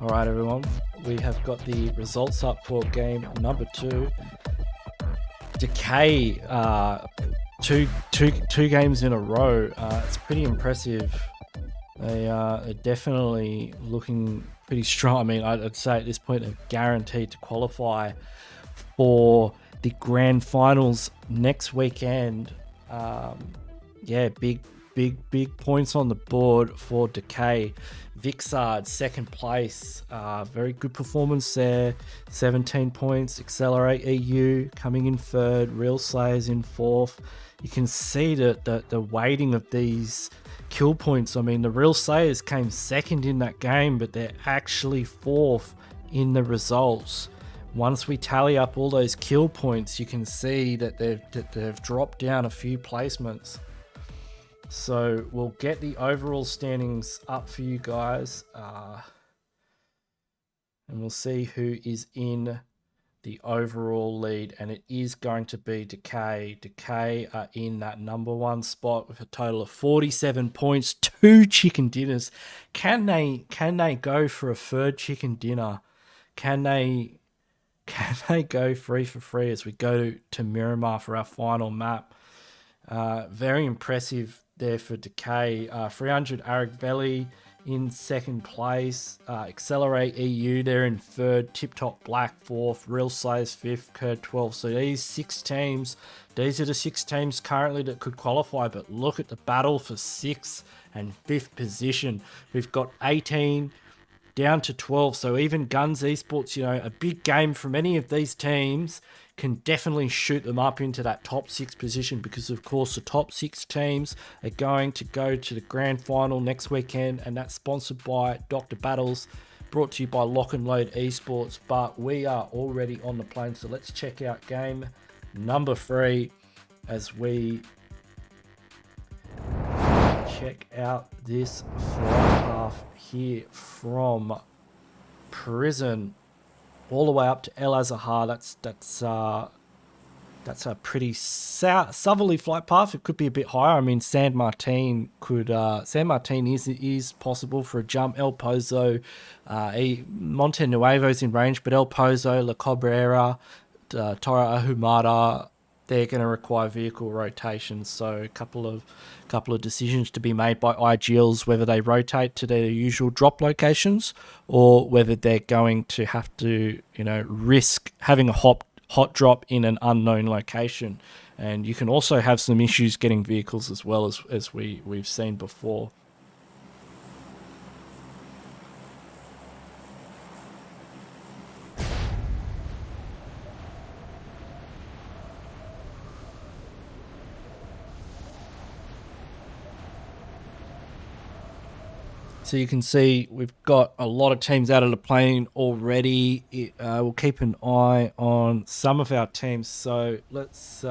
All right, everyone. We have got the results up for game number 2. Decay, two games in a row. It's pretty impressive. They are definitely looking pretty strong. I mean, I'd say at this point they're guaranteed to qualify for the grand finals next weekend. Big points on the board for Decay. VIKINDI.CET, second place. Very good performance there. 17 points. Accelerate EU coming in third. Real Slayers in fourth. You can see that the weighting of these kill points. I mean, the Real Slayers came second in that game, but they're actually fourth in the results. Once we tally up all those kill points, you can see that they've dropped down a few placements. So we'll get the overall standings up for you guys, and we'll see who is in the overall lead, and it is going to be Decay. Decay are in that number 1 spot with a total of 47 points, 2 chicken dinners. Can they go for a third chicken dinner? Can they go 3 for 3 as we go to Miramar for our final map? Very impressive there for Decay. 300 Aragveli in second place. Accelerate EU, they're in third. Tip Top Black fourth. Real Slayers fifth. Kurd 12th. So these are the 6 teams currently that could qualify. But look at the battle for 6th and 5th position. We've got 18 down to 12. So even Guns Esports, a big game from any of these teams can definitely shoot them up into that top 6 position, because of course the top 6 teams are going to go to the grand final next weekend, and that's sponsored by Dr. Battles, brought to you by LOCK&LOAD Esports. But we are already on the plane, so let's check out game number 3 as we check out this flight path here from Prison all the way up to El Azahar. That's That's a pretty southerly flight path. It could be a bit higher. I mean, San Martin is possible for a jump. El Pozo, Monte Nuevo's in range, but El Pozo, La Cabrera, Torre Ahumada, they're going to require vehicle rotations. So a couple of decisions to be made by IGLs, whether they rotate to their usual drop locations or whether they're going to have to, risk having a hot drop in an unknown location. And you can also have some issues getting vehicles as well, as we've seen before. So you can see we've got a lot of teams out of the plane already. We'll keep an eye on some of our teams. So let's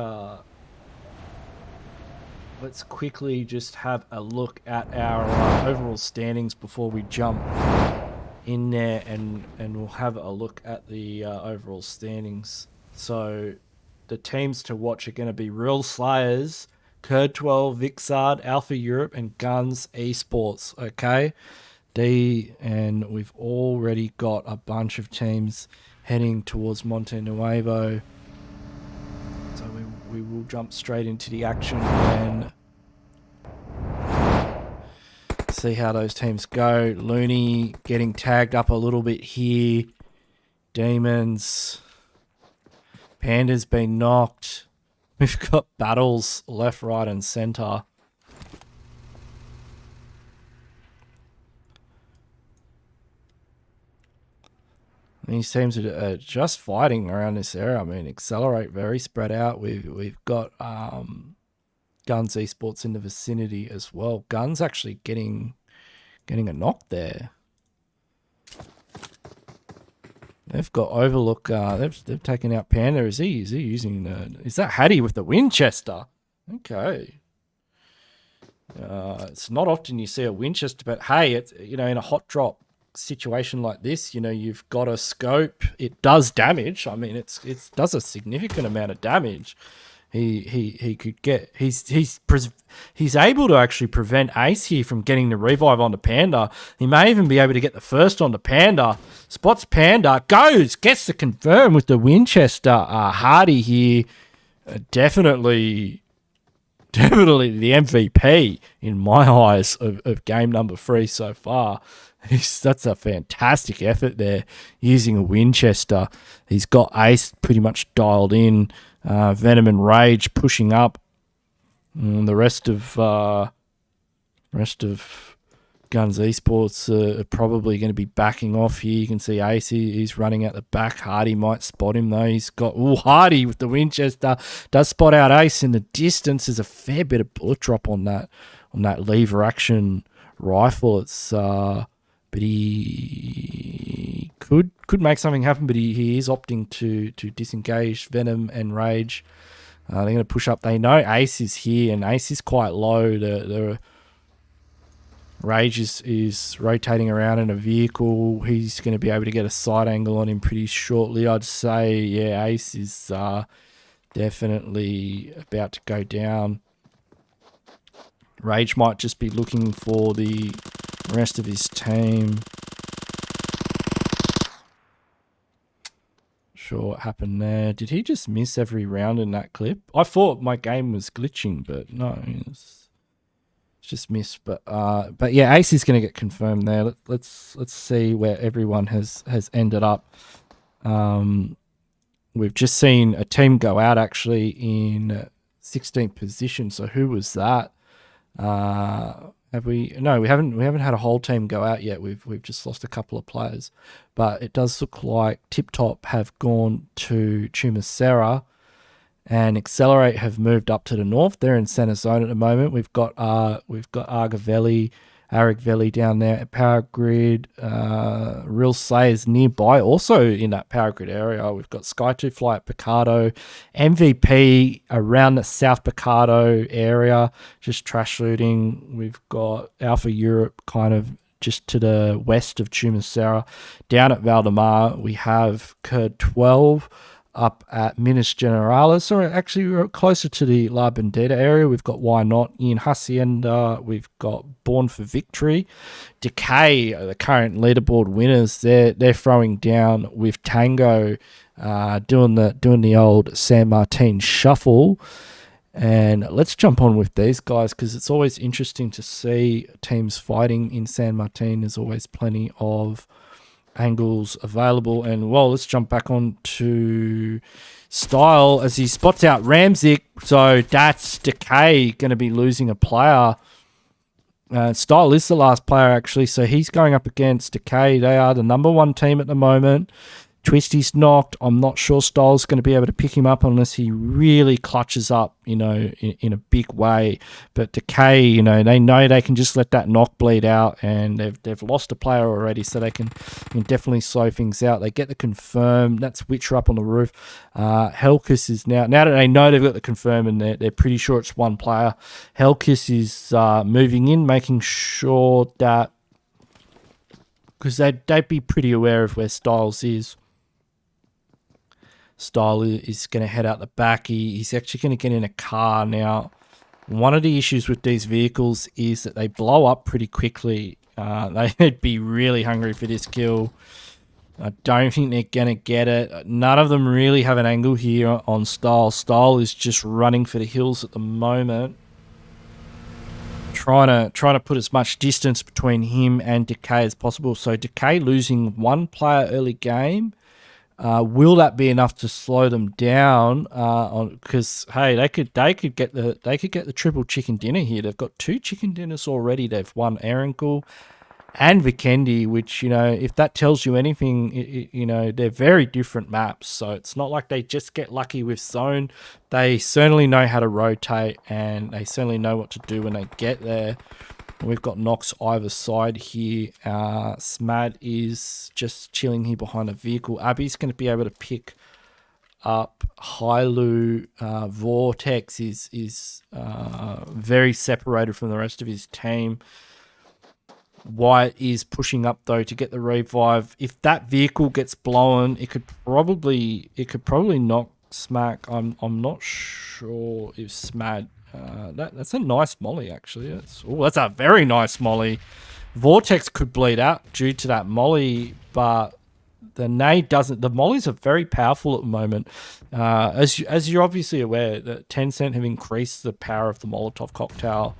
quickly just have a look at our overall standings before we jump in there, and we'll have a look at the overall standings. So the teams to watch are going to be Real Slayers, Kurd 12, Vixard, Alpha Europe, and Guns Esports. Okay, and we've already got a bunch of teams heading towards Monte Nuevo. So we will jump straight into the action and see how those teams go. Looney getting tagged up a little bit here. Demons. Panda's been knocked. We've got battles left, right, and center. These teams are just fighting around this area. I mean, Accelerate very spread out. We've got Guns Esports in the vicinity as well. Guns actually getting a knock there. They've got Overlook. They've taken out Panda. Is he using is that Hattie with the Winchester? Okay. It's not often you see a Winchester, but hey, it's in a hot drop situation like this, you've got a scope. It does damage. I mean, it does a significant amount of damage. He could get. He's able to actually prevent Ace here from getting the revive on the Panda. He may even be able to get the first on the Panda. Spots Panda, gets the confirm with the Winchester. Hardy here, definitely the MVP in my eyes of game number 3 so far. That's a fantastic effort there using a Winchester. He's got Ace pretty much dialed in. Venom and Rage pushing up. The rest of Guns Esports are probably going to be backing off here. You can see Ace, he's running out the back. Hardy might spot him though. He's got Hardy with the Winchester does spot out Ace in the distance. There's a fair bit of bullet drop on that lever action rifle. It's but he could make something happen, but he is opting to disengage Venom and Rage. They're going to push up. They know Ace is here, and Ace is quite low. The Rage is rotating around in a vehicle. He's going to be able to get a side angle on him pretty shortly. I'd say, yeah, Ace is definitely about to go down. Rage might just be looking for the rest of his team. Sure what happened there. Did he just miss every round in that clip? I thought my game was glitching, but no, it's just missed. But yeah, Ace is going to get confirmed there. Let's see where everyone has ended up. We've just seen a team go out actually in 16th position. So who was that? Have we? No, we haven't had a whole team go out yet. We've just lost a couple of players, but it does look like Tip Top have gone to Chumacera, and Accelerate have moved up to the north. They're in center zone at the moment. We've got Aragveli down there at Power Grid. Real Slayers nearby, also in that Power Grid area. We've got Sky2 Fly at Picardo, MVP around the South Picardo area, just trash looting. We've got Alpha Europe kind of just to the west of Chumacera. Down at Valdemar, we have Kurd 12. up at Minas Generalis, or actually we're closer to the La Bandera area. We've got Why Not in Hacienda. We've got Born for Victory. Decay, the current leaderboard winners, they're throwing down with Tango, doing the old San Martin shuffle. And let's jump on with these guys because it's always interesting to see teams fighting in San Martin. There's always plenty of angles available. And, well, let's jump back on to Style as he spots out Ramzik. So that's Decay going to be losing a player. Style is the last player, actually. So he's going up against Decay. They are the number one team at the moment. Twisty's knocked. I'm not sure Style's going to be able to pick him up unless he really clutches up, in a big way. But Decay, they know they can just let that knock bleed out, and they've lost a player already, so they can definitely slow things out. They get the confirm. That's Witcher up on the roof. Hellkiss is now that they know they've got the confirm, and they're pretty sure it's one player. Hellkiss is moving in, making sure that, because they'd be pretty aware of where Styles is. Style is going to head out the back. He's actually going to get in a car now. One of the issues with these vehicles is that they blow up pretty quickly. They'd be really hungry for this kill. I don't think they're going to get it. None of them really have an angle here on Style. Style is just running for the hills at the moment, trying to put as much distance between him and Decay as possible. So Decay losing one player early game. Will that be enough to slow them down? Because hey, they could get the triple chicken dinner here. They've got 2 chicken dinners already. They've won ERANGLE and Vikendi, which if that tells you anything, they're very different maps. So it's not like they just get lucky with zone. They certainly know how to rotate, and they certainly know what to do when they get there. We've got Nox either side here. Smad is just chilling here behind a vehicle. Abby's going to be able to pick up Hailu. Vortex is very separated from the rest of his team. White is pushing up though to get the revive. If that vehicle gets blown, it could probably knock Smack. I'm not sure if Smad. That's a nice molly, actually. That's a very nice molly. Vortex could bleed out due to that molly, but the nade doesn't. The mollies are very powerful at the moment. As you're obviously aware, that Tencent have increased the power of the Molotov cocktail,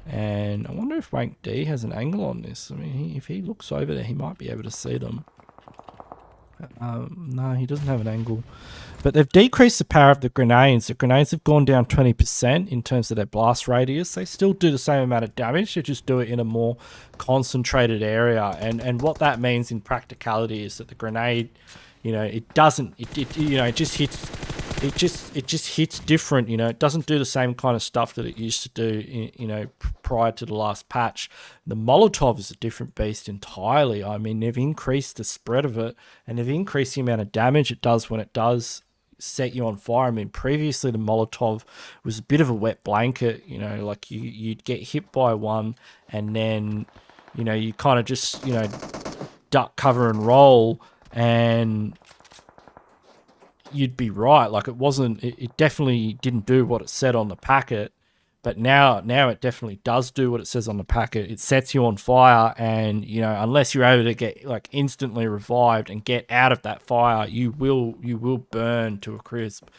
and I wonder if Rank D has an angle on this. I mean, if he looks over there, he might be able to see them. No, he doesn't have an angle. But they've decreased the power of the grenades. The grenades have gone down 20% in terms of their blast radius. They still do the same amount of damage. They just do it in a more concentrated area. And what that means in practicality is that the grenade, it just hits different. It doesn't do the same kind of stuff that it used to do, prior to the last patch. The Molotov is a different beast entirely. I mean, they've increased the spread of it, and they've increased the amount of damage it does when it does set you on fire. I mean, previously the Molotov was a bit of a wet blanket. Like you'd get hit by one, and then you kind of just duck, cover, and roll, and you'd be right. Like it definitely didn't do what it said on the packet, but now it definitely does do what it says on the packet. It sets you on fire, and unless you're able to get like instantly revived and get out of that fire, you will burn to a crisp.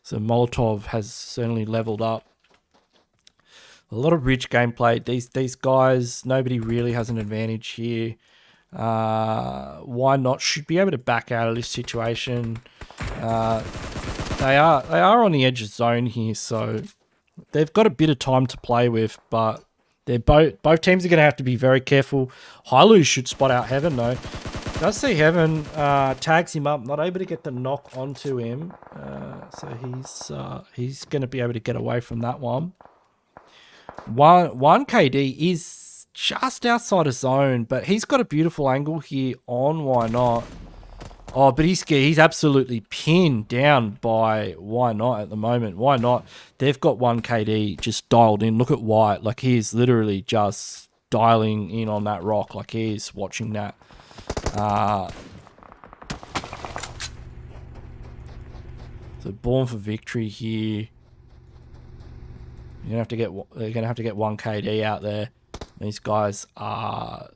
So Molotov has certainly leveled up. A lot of rich gameplay. These guys, nobody really has an advantage here. Why Not should be able to back out of this situation. They are on the edge of zone here, so they've got a bit of time to play with, but they're both teams are going to have to be very careful. Hailu should spot out Heaven though. Does see Heaven, tags him up, not able to get the knock onto him, so he's going to be able to get away from that one. One KD is just outside of zone, but he's got a beautiful angle here on Why Not. Oh, but he's absolutely pinned down by Why Not at the moment. Why Not? They've got 1 KD just dialed in. Look at White. Like, he's literally just dialing in on that rock. Like, he's watching that. So Born for Victory here. They're gonna have to get 1 KD out there. These guys are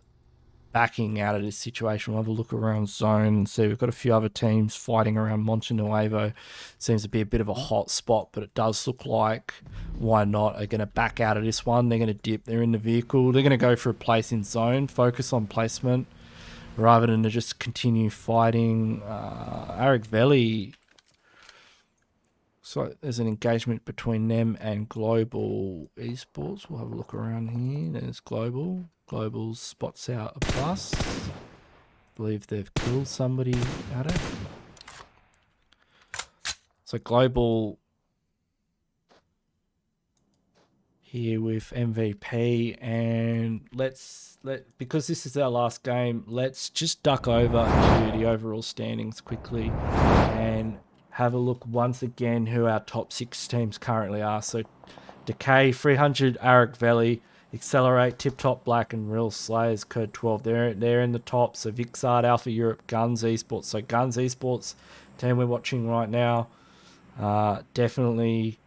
backing out of this situation. We'll have a look around zone and see. We've got a few other teams fighting around Monte Nuevo. Seems to be a bit of a hot spot, but it does look like Why Not are going to back out of this one. They're going to dip. They're in the vehicle. They're going to go for a place in zone, focus on placement, rather than to just continue fighting. Aragveli. So there's an engagement between them and Global Esports. We'll have a look around here. There's Global. Global's spots out a bus. Believe they've killed somebody at it. So Global here with MVP, and because this is our last game, let's just duck over to the overall standings quickly and have a look once again who our top 6 teams currently are. So Decay, 300, Aragveli, Accelerate, Tip Top Black, and Real Slayers, Code 12. They're in the top. So VIKINDI.CET, Alpha Europe, Guns Esports. So Guns Esports, team we're watching right now, definitely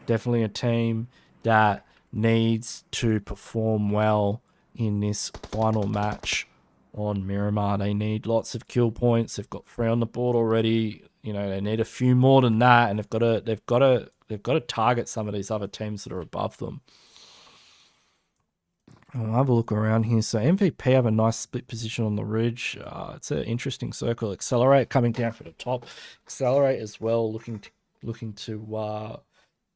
a team that needs to perform well in this final match on Miramar. They need lots of kill points. They've got 3 on the board already. You know, they need a few more than that, and they've got to target some of these other teams that are above them. I'll have a look around here. So MVP have a nice split position on the ridge. It's an interesting circle. Accelerate coming down for the top. Accelerate as well, looking to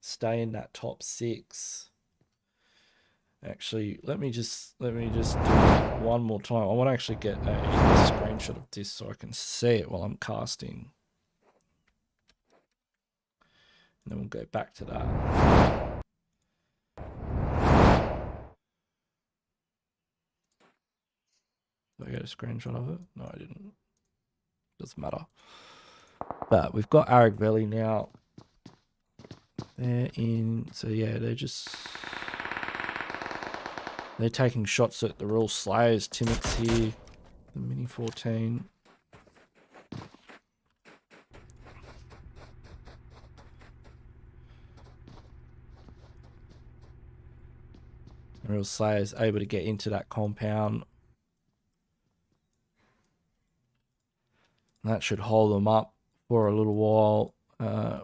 stay in that top 6. Actually, let me just do one more time. I want to actually get a screenshot of this so I can see it while I'm casting. And then we'll go back to that. Did I get a screenshot of it? No, I didn't. Doesn't matter. But we've got Aragveli now. They're in. So yeah, they're taking shots at the Real Slayers. Timix here. The Mini 14. The Real Slayers able to get into that compound. That should hold them up for a little while.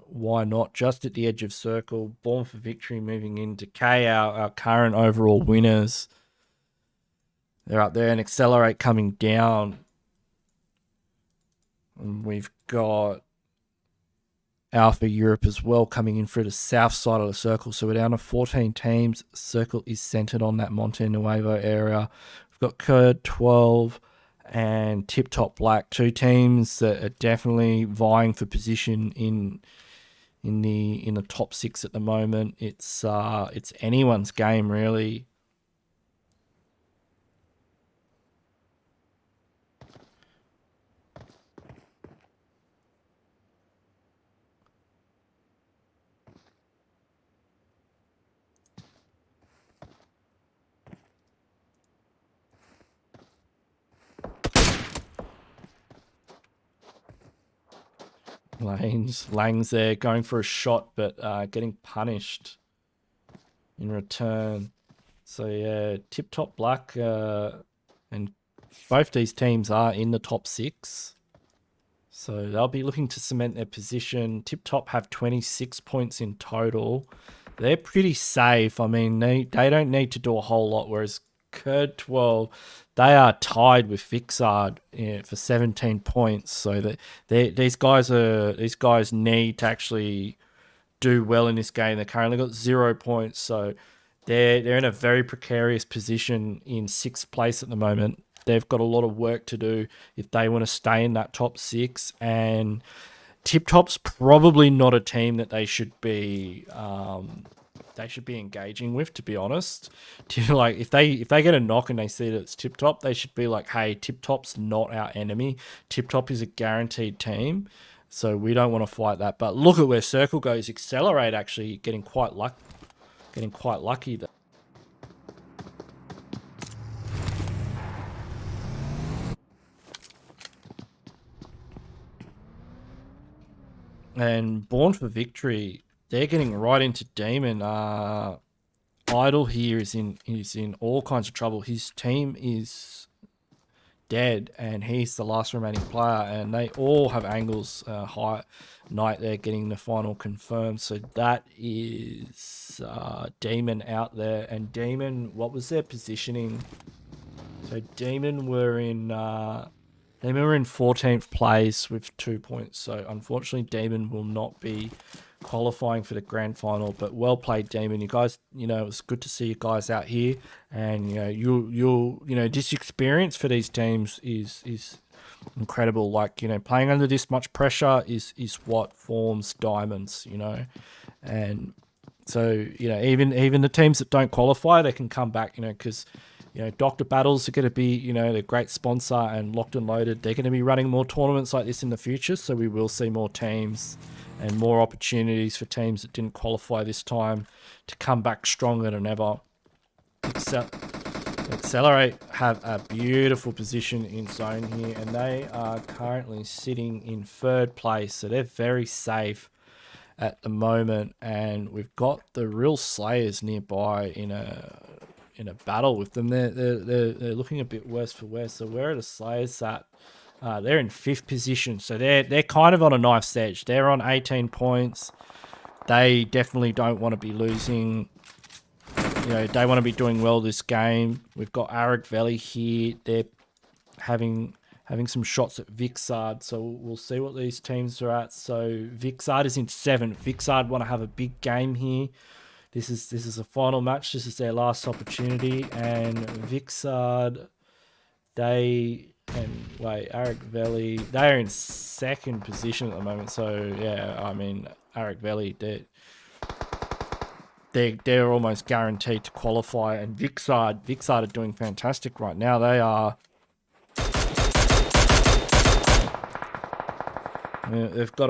Why Not? Just at the edge of circle. Born for Victory moving in. Decay, our current overall winners. They're up there, and Accelerate coming down. And we've got Alpha Europe as well coming in through the south side of the circle. So we're down to 14 teams. Circle is centered on that Monte Nuevo area. We've got Code 12 and Tip Top Black, 2 teams that are definitely vying for position in the top 6 at the moment. It's anyone's game really. Lang's there going for a shot, but getting punished in return. So yeah, Tip Top Black and both these teams are in the top 6. So they'll be looking to cement their position. Tip Top have 26 points in total. They're pretty safe. I mean, they don't need to do a whole lot, whereas Curd 12, they are tied with VIKINDI for 17 points. So that these guys need to actually do well in this game. They currently got 0 points, so they're in a very precarious position in 6th place at the moment. They've got a lot of work to do if they want to stay in that top 6. And Tip Top's probably not a team that they should be engaging with, to be honest. Like if they get a knock and they see that it's Tip Top, they should be like, hey, Tip Top's not our enemy. Tip Top is a guaranteed team, so we don't want to fight that. But look at where Circle goes. Accelerate actually getting quite lucky there. And Born for Victory, they're getting right into Demon. Idol here is in all kinds of trouble. His team is dead, and he's the last remaining player, and they all have angles. High Knight, they're getting the final confirmed, so that is Demon out there. And Demon, what was their positioning? So Demon were in 14th place with 2 points. So unfortunately, Demon will not be qualifying for the grand final. But well played, Demon. You guys, it was good to see you guys out here. And you'll this experience for these teams is incredible. Like, playing under this much pressure is what forms diamonds. And so even the teams that don't qualify, they can come back. Because Dr. Battles are going to be, the great sponsor, and Locked and Loaded, they're going to be running more tournaments like this in the future. So we will see more teams and more opportunities for teams that didn't qualify this time to come back stronger than ever. Accelerate have a beautiful position in zone here, and they are currently sitting in 3rd place. So they're very safe at the moment. And we've got the Real Slayers nearby in a battle with them. They're looking a bit worse for wear. So where are the Slayers at? They're in 5th position. So they're kind of on a knife's edge. They're on 18 points. They definitely don't want to be losing. They want to be doing well this game. We've got Aragveli here. They're having some shots at VIKINDI.CET. So we'll see what these teams are at. So VIKINDI.CET is in 7th. VIKINDI.CET want to have a big game here. This is a final match. This is their last opportunity, and VIKINDI.CET, Aragveli, they are in 2nd position at the moment. So yeah, I mean, Aragveli, they're almost guaranteed to qualify, and VIKINDI.CET are doing fantastic right now. They are. They've got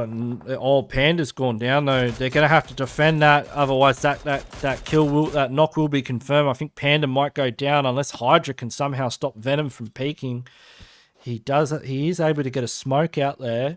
Panda's gone down though. They're gonna have to defend that, otherwise that knock will be confirmed. I think Panda might go down unless Hydra can somehow stop Venom from peeking. He is able to get a smoke out there,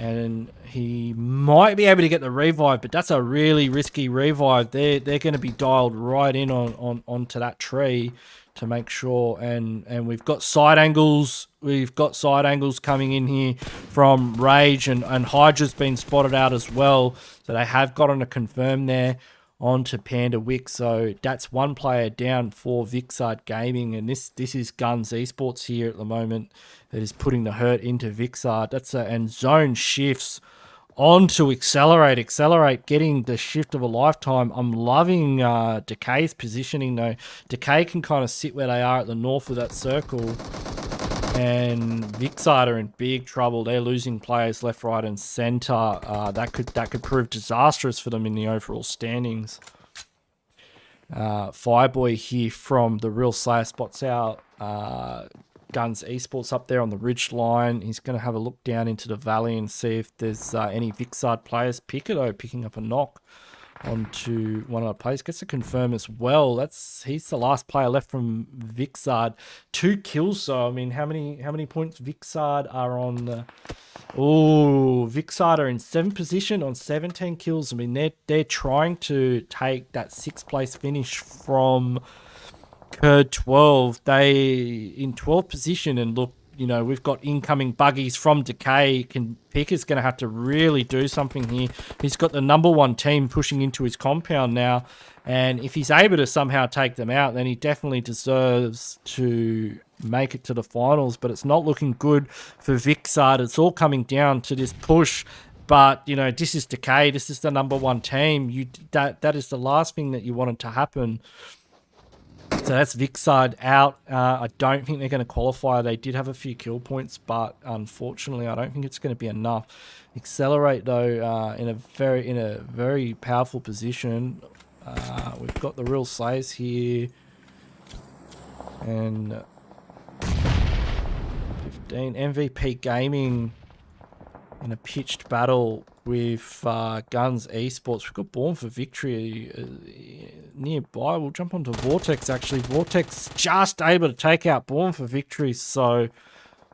and he might be able to get the revive, but that's a really risky revive. They're going to be dialed right in onto that tree to make sure, and we've got side angles. We've got side angles coming in here from Rage, and Hydra's been spotted out as well. So they have gotten a confirm there onto Panda Wick. So that's one player down for VIKINDI.CET Gaming, and this is Guns Esports here at the moment that is putting the hurt into VIKINDI.CET. And Zone shifts onto Accelerate, getting the shift of a lifetime. I'm loving Decay's positioning though. Decay can kind of sit where they are at the north of that circle, and VIKINDI.CET are in big trouble. They're losing players left, right, and center. That could prove disastrous for them in the overall standings. Fireboy here from the Real Slayer spots out Guns Esports up there on the ridge line. He's going to have a look down into the valley and see if there's any VIKINDI.CET players. Piccolo picking up a knock onto one of the players. Gets to confirm as well. He's the last player left from VIKINDI.CET. 2 kills, so I mean, how many points VIKINDI.CET are on the... Oh, VIKINDI.CET are in 7th position on 17 kills. I mean, they're trying to take that 6th place finish from Curd 12. They in 12th position, and look, we've got incoming buggies from Decay. Picker's going to have to really do something here. He's got the #1 team pushing into his compound now, and if he's able to somehow take them out, then he definitely deserves to make it to the finals. But it's not looking good for VIKINDI.CET. It's all coming down to this push. But, this is Decay. This is the #1 team. That is the last thing that you wanted to happen. So that's VIKINDI.CET out. I don't think they're going to qualify. They did have a few kill points, but unfortunately, I don't think it's going to be enough. Accelerate though, in a very powerful position. We've got the Real Slayers here, and 15 MVP Gaming in a pitched battle with Guns Esports. We've got Born for Victory nearby. We'll jump onto Vortex actually. Vortex just able to take out Born for Victory, so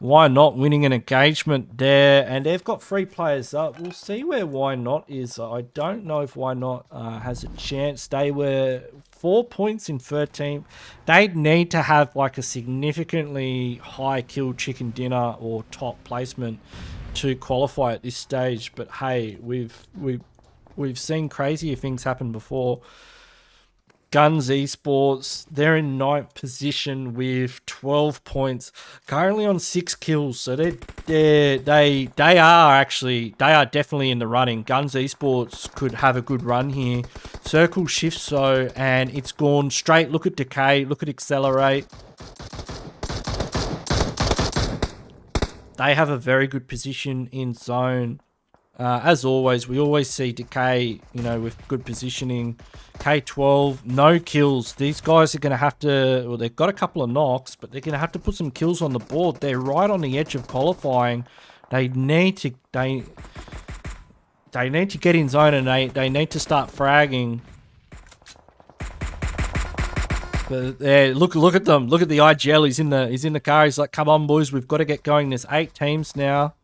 Why Not winning an engagement there, and they've got 3 players up. We'll see where Why Not is. I don't know if Why Not has a chance. They were 4 points in 13. They'd need to have like a significantly high kill chicken dinner or top placement to qualify at this stage. But hey, we've seen crazier things happen before. Guns Esports, they're in 9th position with 12 points, currently on 6 kills. So they are definitely in the running. Guns Esports could have a good run here. Circle shifts so, and it's gone straight. Look at Decay, look at Accelerate. They have a very good position in zone. As always, we always see Decay, with good positioning. K12, no kills. These guys are going to have to, well, they've got a couple of knocks, but they're going to have to put some kills on the board. They're right on the edge of qualifying. They need to get in zone, and they need to start fragging. But look at them. Look at the IGL. He's in the car. He's like, come on, boys, we've got to get going. There's 8 teams now.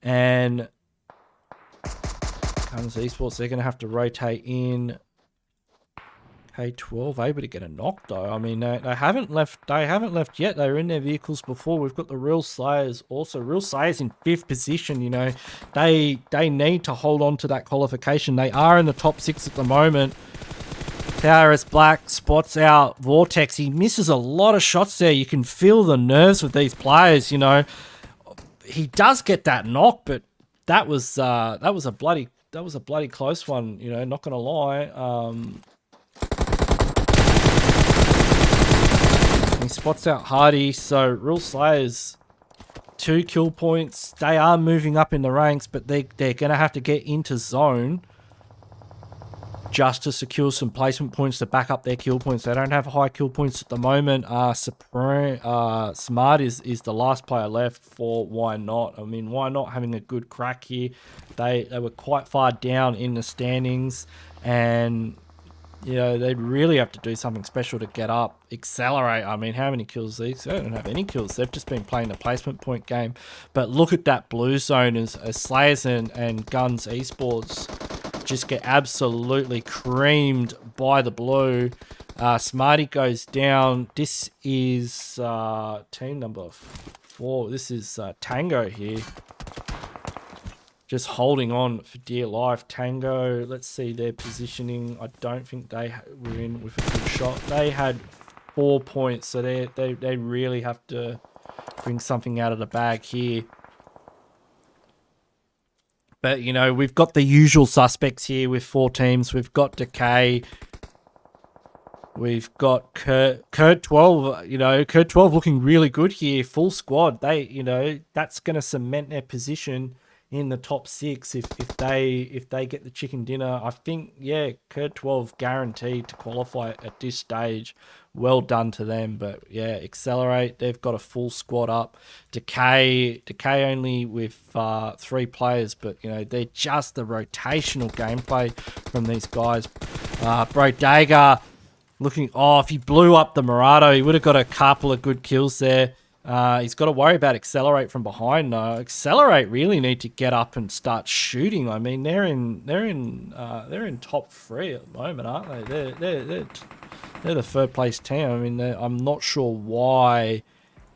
And Guns Esports, they're going to have to rotate in. K12 able to get a knock though. I mean, they haven't left yet. They were in their vehicles before. We've got the Real Slayers also. Real Slayers in 5th position. They need to hold on to that qualification. They are in the top 6 at the moment. Towers Black spots out Vortex. He misses a lot of shots there. You can feel the nerves with these players. He does get that knock, but that was a bloody close one. Not gonna lie. He spots out Hardy, so Real Slayers 2 kill points. They are moving up in the ranks, but they're gonna have to get into zone just to secure some placement points to back up their kill points. They don't have high kill points at the moment. Smart is the last player left for Why Not. I mean, Why Not having a good crack here. They were quite far down in the standings, and they'd really have to do something special to get up. Accelerate. I mean, how many kills these? They don't have any kills. They've just been playing the placement point game. But look at that blue zone as Slayers and Guns Esports just get absolutely creamed by the blue. Smarty goes down. This is team number 4. This is Tango here. Just holding on for dear life. Tango, let's see their positioning. I don't think they were in with a good shot. They had 4 points, so they really have to bring something out of the bag here. But, we've got the usual suspects here with 4 teams. We've got Decay. We've got Kurt 12, Kurt 12 looking really good here. Full squad. That's going to cement their position in the top 6 if they get the chicken dinner. I think, Kurt 12 guaranteed to qualify at this stage. Well done to them. But Accelerate, they've got a full squad up. Decay only with 3 players, but they're just the rotational gameplay from these guys. Bro Dagger looking off. He blew up the Murado. He would have got a couple of good kills there. He's got to worry about Accelerate from behind though. Accelerate really need to get up and start shooting. I mean, they're in top 3 at the moment, aren't they? They're the 3rd place team. I mean, I'm not sure why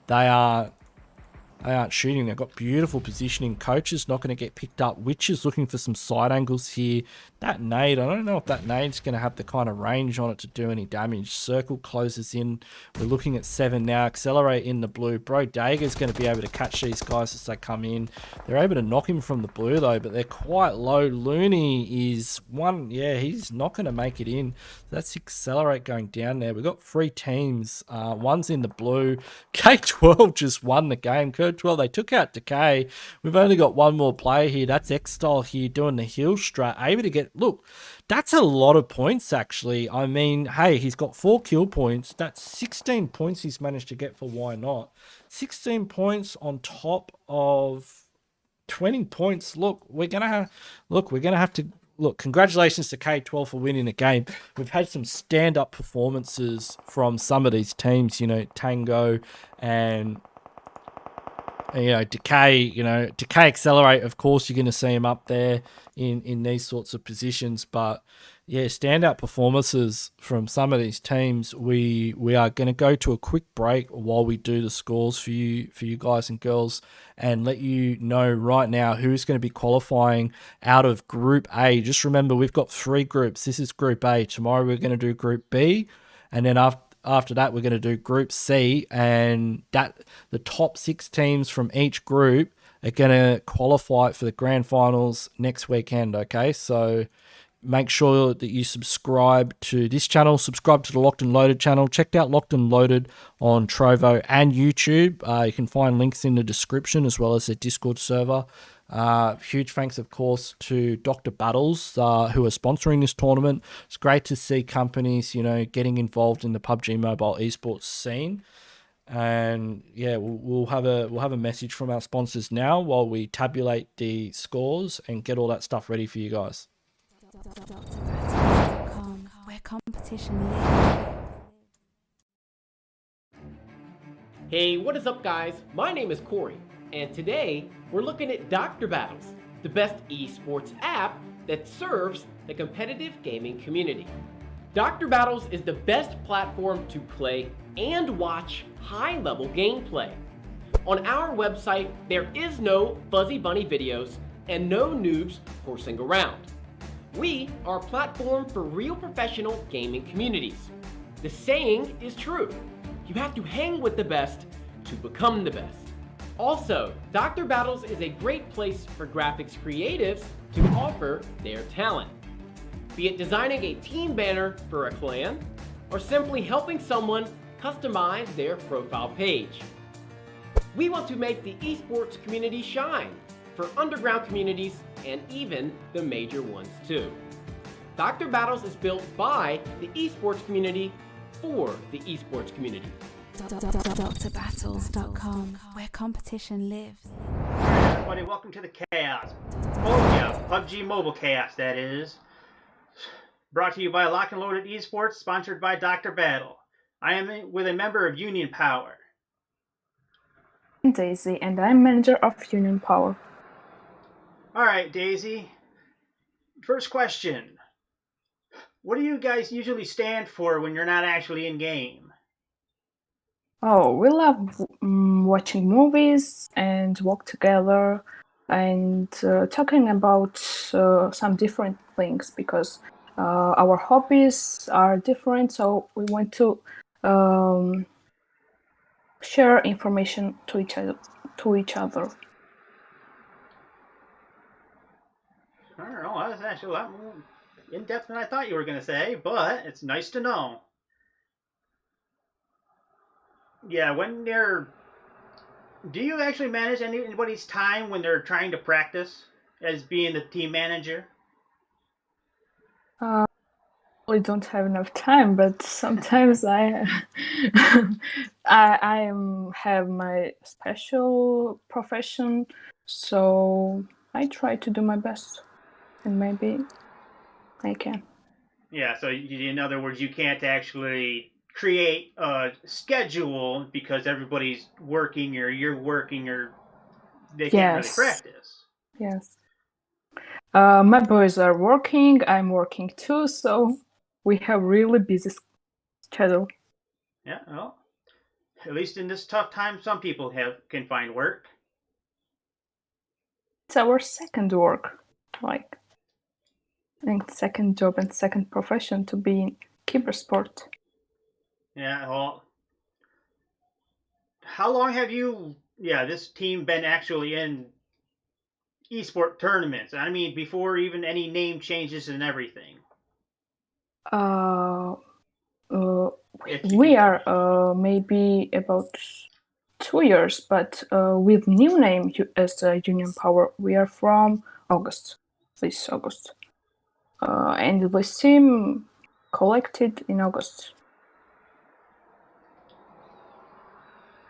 they aren't shooting. They've got beautiful positioning. Coach is not going to get picked up. Witch is looking for some side angles here. That nade, I don't know if that nade's going to have the kind of range on it to do any damage. Circle closes in. We're looking at 7 now. Accelerate in the blue. Bro Dagger's going to be able to catch these guys as they come in. They're able to knock him from the blue though, but they're quite low. Looney is one. Yeah, he's not going to make it in. That's Accelerate going down there. We've got 3 teams. One's in the blue. K12 just won the game. K12, they took out Decay. We've only got 1 more player here. That's X-Style here doing the heel strat. Able to get... Look, that's a lot of points, actually. I mean, hey, he's got 4 kill points. That's 16 points he's managed to get for Why Not. 16 points on top of 20 points. Look, we're gonna have to look, congratulations to K12 for winning the game. We've had some stand-up performances from some of these teams, Tango and Decay, Decay Accelerate, of course, you're going to see him up there in these sorts of positions. But, yeah, standout performances from some of these teams. We are going to go to a quick break while we do the scores for you guys and girls, and let you know right now who's going to be qualifying out of Group A. Just remember, we've got 3 groups. This is Group A. Tomorrow we're going to do Group B, and then after that, we're going to do Group C, and the top 6 teams from each group are going to qualify for the grand finals next weekend, okay? So make sure that you subscribe to this channel, subscribe to the Locked and Loaded channel. Check out Locked and Loaded on Trovo and YouTube. You can find links in the description as well as the Discord server. Huge thanks, of course, to Dr. Battles, who are sponsoring this tournament. It's great to see companies, getting involved in the PUBG Mobile esports scene. And yeah, we'll have a message from our sponsors now while we tabulate the scores and get all that stuff ready for you guys. DrBattles.com, where competition lives. Hey, what is up, guys? My name is Corey, and today we're looking at Dr. Battles, the best esports app that serves the competitive gaming community. Dr. Battles is the best platform to play and watch high-level gameplay. On our website, there is no fuzzy bunny videos and no noobs horsing around. We are a platform for real professional gaming communities. The saying is true. You have to hang with the best to become the best. Also, Dr. Battles is a great place for graphics creatives to offer their talent. Be it designing a team banner for a clan, or simply helping someone customize their profile page. We want to make the esports community shine for underground communities and even the major ones too. Dr. Battles is built by the esports community for the esports community. DrBattles.com, where competition lives. Alright, everybody, welcome to the Chaos. Oh yeah, PUBG Mobile Chaos, that is. Brought to you by LOCK&LOAD Esports, sponsored by Dr. Battle. I am with a member of Union Power. I'm Daisy, and I'm manager of Union Power. Alright, Daisy. First question. What do you guys usually stand for when you're not actually in game? Oh, we love watching movies and work together and talking about some different things because our hobbies are different, so we want to share information to each other. I don't know, that's actually a lot more in-depth than I thought you were going to say, but it's nice to know. Yeah, do you actually manage anybody's time when they're trying to practice as being the team manager? We don't have enough time, but sometimes I have my special profession, so I try to do my best, and maybe I can. Yeah, so in other words, you can't actually create a schedule because everybody's working or you're working or they can't really practice. Yes. My boys are working, I'm working too, so we have really busy schedule. Yeah, well, at least in this tough time, some people can find work. It's our second work, like, and second job and second profession to be in cybersport. Yeah, well, how long have this team been actually in esport tournaments? I mean, before even any name changes and everything. We are maybe about 2 years, but with new name as Union Power, we are from this August. And the team collected in August.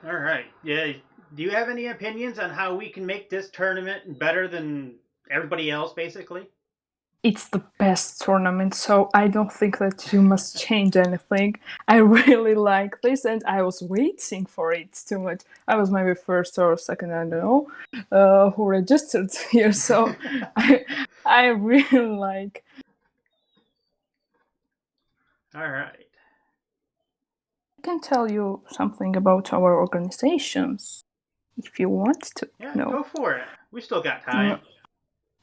All right. Yeah. Do you have any opinions on how we can make this tournament better than everybody else, basically? it's the best tournament, so I don't think that you must change anything. I really like this, and I was waiting for it too much. I was maybe first or second, I don't know, who registered here, so I really like. All right. I can tell you something about our organizations if you want to Yeah, know. go for it. We still got time.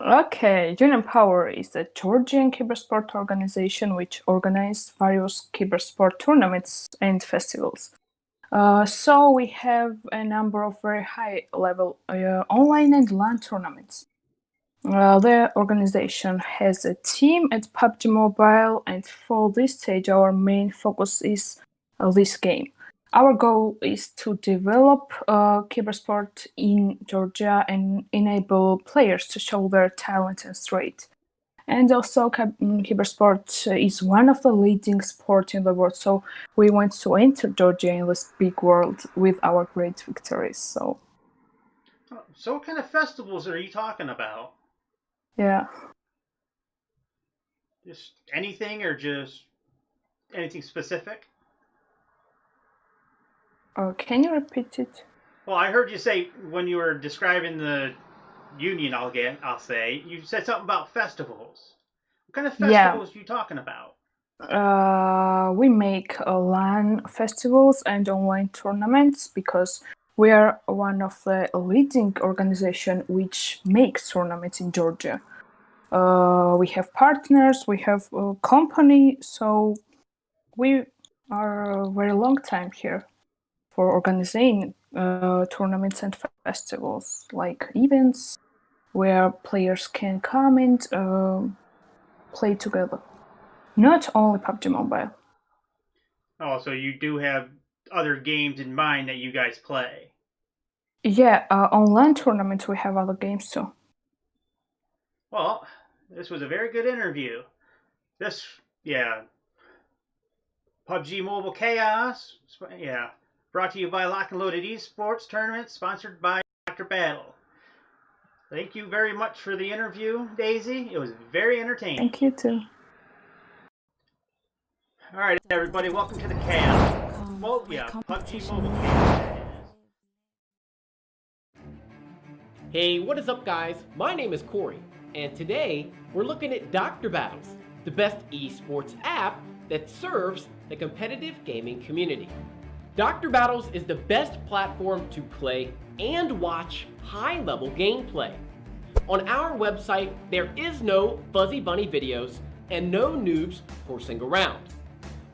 Okay, Union Power is a Georgian cybersport organization which organizes various cybersport tournaments and festivals. So we have a number of very high-level online and LAN tournaments. The organization has a team at PUBG Mobile, and for this stage, our main focus is this game. Our goal is to develop cybersport in Georgia and enable players to show their talent and strength. And also, cybersport is one of the leading sports in the world, so we want to enter Georgia in this big world with our great victories. So what kind of festivals are you talking about? yeah. Just anything or just anything specific? Can you repeat it? Well, I heard you say when you were describing the union, I'll say, you said something about festivals. What kind of festivals are you talking about? We make LAN festivals and online tournaments because we are one of the leading organization which makes tournaments in Georgia. We have partners, we have a company, so we are a very long time here for organizing tournaments and festivals, like events where players can come and play together. Not only PUBG Mobile. Oh, so you do have other games in mind that you guys play? Yeah, online tournaments we have other games too. Well, this was a very good interview. PUBG Mobile Chaos, brought to you by LOCK&LOAD Esports Tournament, sponsored by Dr. Battle. Thank you very much for the interview, Daisy. It was very entertaining. Thank you too. All right, everybody, welcome to the Chaos. Well, yeah, PUBG Mobile Chaos. Hey, what is up, guys? My name is Corey, and today we're looking at Dr. Battles, the best esports app that serves the competitive gaming community. Dr. Battles is the best platform to play and watch high-level gameplay. On our website, there is no fuzzy bunny videos and no noobs horsing around.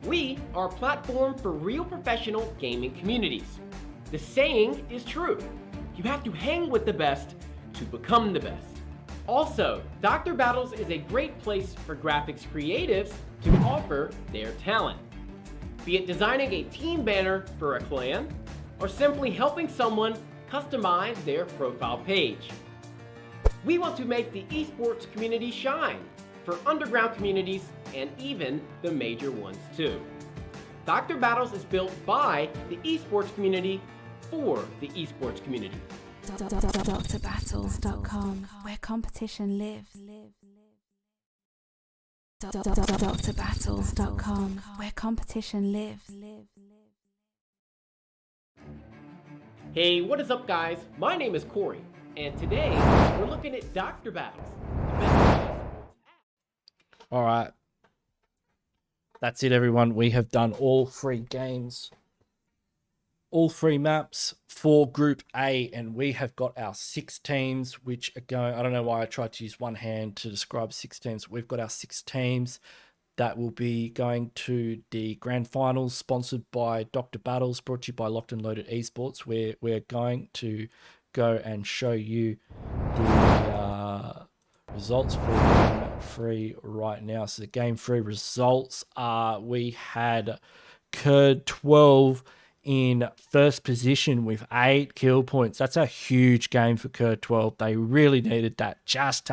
We are a platform for real professional gaming communities. The saying is true. You have to hang with the best to become the best. Also, Dr. Battles is a great place for graphics creatives to offer their talent. Be it designing a team banner for a clan, or simply helping someone customize their profile page. We want to make the esports community shine for underground communities and even the major ones too. Dr. Battles is built by the esports community for the esports community. DrBattles.com, where competition lives. DrBattles.com, where competition lives. Hey, what is up, guys? My name is Corey, and today we're looking at Dr. Battles. All right. That's it, everyone. We have done all 3 games, all 3 maps for Group A, and we have got our 6 teams, which are going... I don't know why I tried to use one hand to describe 6 teams. We've got our 6 teams that will be going to the grand finals, sponsored by Dr. Battles, brought to you by Locked&Loaded Esports, where we're going to go and show you the results for Game 3 right now. So the Game 3 results are, we had Kurd 12 in first position with 8 kill points. That's a huge game for Kurd 12. They really needed that just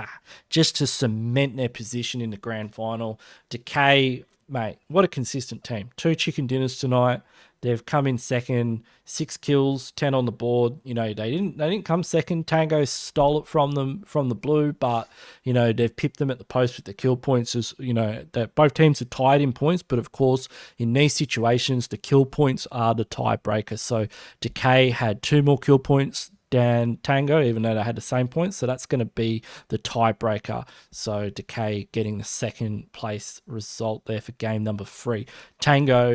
to cement their position in the grand final. Decay mate, what a consistent team. 2 chicken dinners tonight. They've come in second, 6 kills, 10 on the board. You know, they didn't come second. Tango stole it from them from the blue, but you know, they've pipped them at the post with the kill points. As you know, that both teams are tied in points, but of course, in these situations, the kill points are the tiebreaker. So Decay had 2 more kill points than Tango, even though they had the same points. So that's going to be the tiebreaker. So Decay getting the second place result there for game number 3. Tango,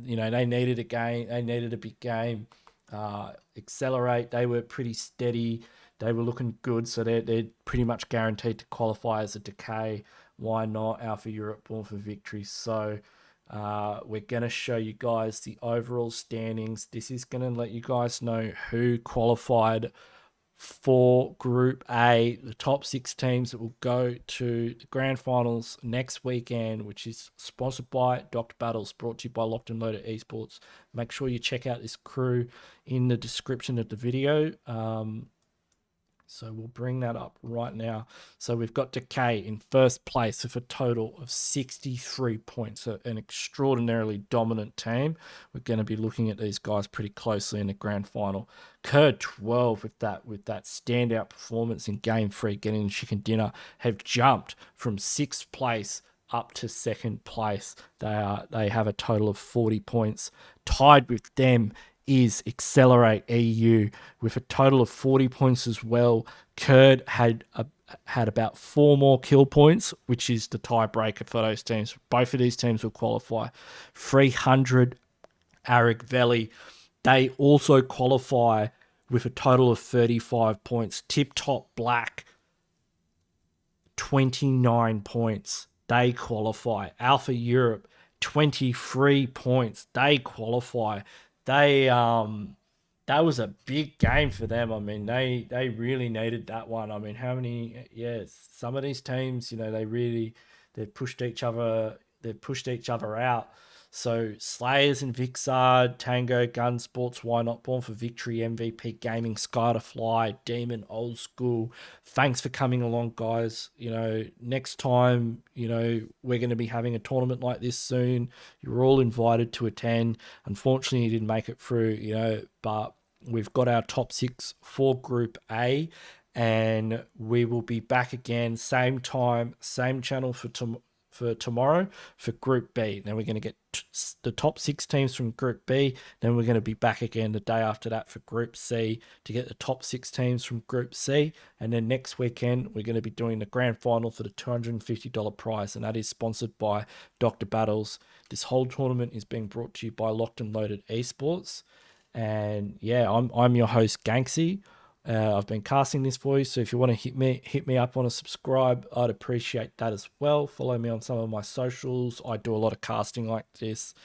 you know, they needed a game. They needed a big game. Accelerate. They were pretty steady. They were looking good. So they're pretty much guaranteed to qualify as a Decay. Why not? Alpha Europe, born for victory. So we're going to show you guys the overall standings. This is going to let you guys know who qualified for Group A, the top 6 teams that will go to the grand finals next weekend, which is sponsored by Dr. Battles, brought to you by LOCK&LOAD Esports. Make sure you check out this crew in the description of the video. So we'll bring that up right now. So we've got Decay in first place with a total of 63 points. So an extraordinarily dominant team. We're going to be looking at these guys pretty closely in the grand final. Curd 12 with that standout performance in game 3, getting the chicken dinner, have jumped from 6th place up to 2nd place. They have a total of 40 points. Tied with them is Accelerate EU with a total of 40 points as well. Curd had about 4 more kill points, which is the tiebreaker for those teams. Both of these teams will qualify. 300 Aragveli, they also qualify with a total of 35 points. Tip Top Black, 29 points. They qualify. Alpha Europe, 23 points. They qualify. That was a big game for them. I mean, they really needed that one. I mean, how many? Some of these teams, you know, they've pushed each other out. So Slayers and Vixard, Tango, Gun Sports, Why Not, Born for Victory, MVP Gaming, Sky to Fly, Demon, Old School. Thanks for coming along, guys. You know, next time, you know, we're going to be having a tournament like this soon. You're all invited to attend. Unfortunately, you didn't make it through, you know, but we've got our top 6 for Group A, and we will be back again, same time, same channel for tomorrow for Group B. Then we're going to get the top 6 teams from Group B. Then we're going to be back again the day after that for Group C to get the top 6 teams from Group C. And then next weekend, we're going to be doing the grand final for the $250 prize, and that is sponsored by Dr. Battles. This whole tournament is being brought to you by Locked&Loaded Esports. And yeah, I'm your host, Ganksy. I've been casting this for you, so if you want to hit me up on a subscribe, I'd appreciate that as well. Follow me on some of my socials. I do a lot of casting like this,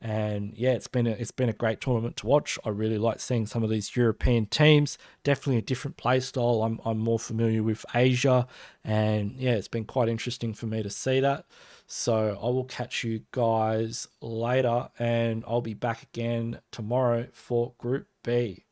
and yeah, it's been a great tournament to watch. I really like seeing some of these European teams. Definitely a different play style. I'm more familiar with Asia, and yeah, it's been quite interesting for me to see that. So I will catch you guys later, and I'll be back again tomorrow for Group B.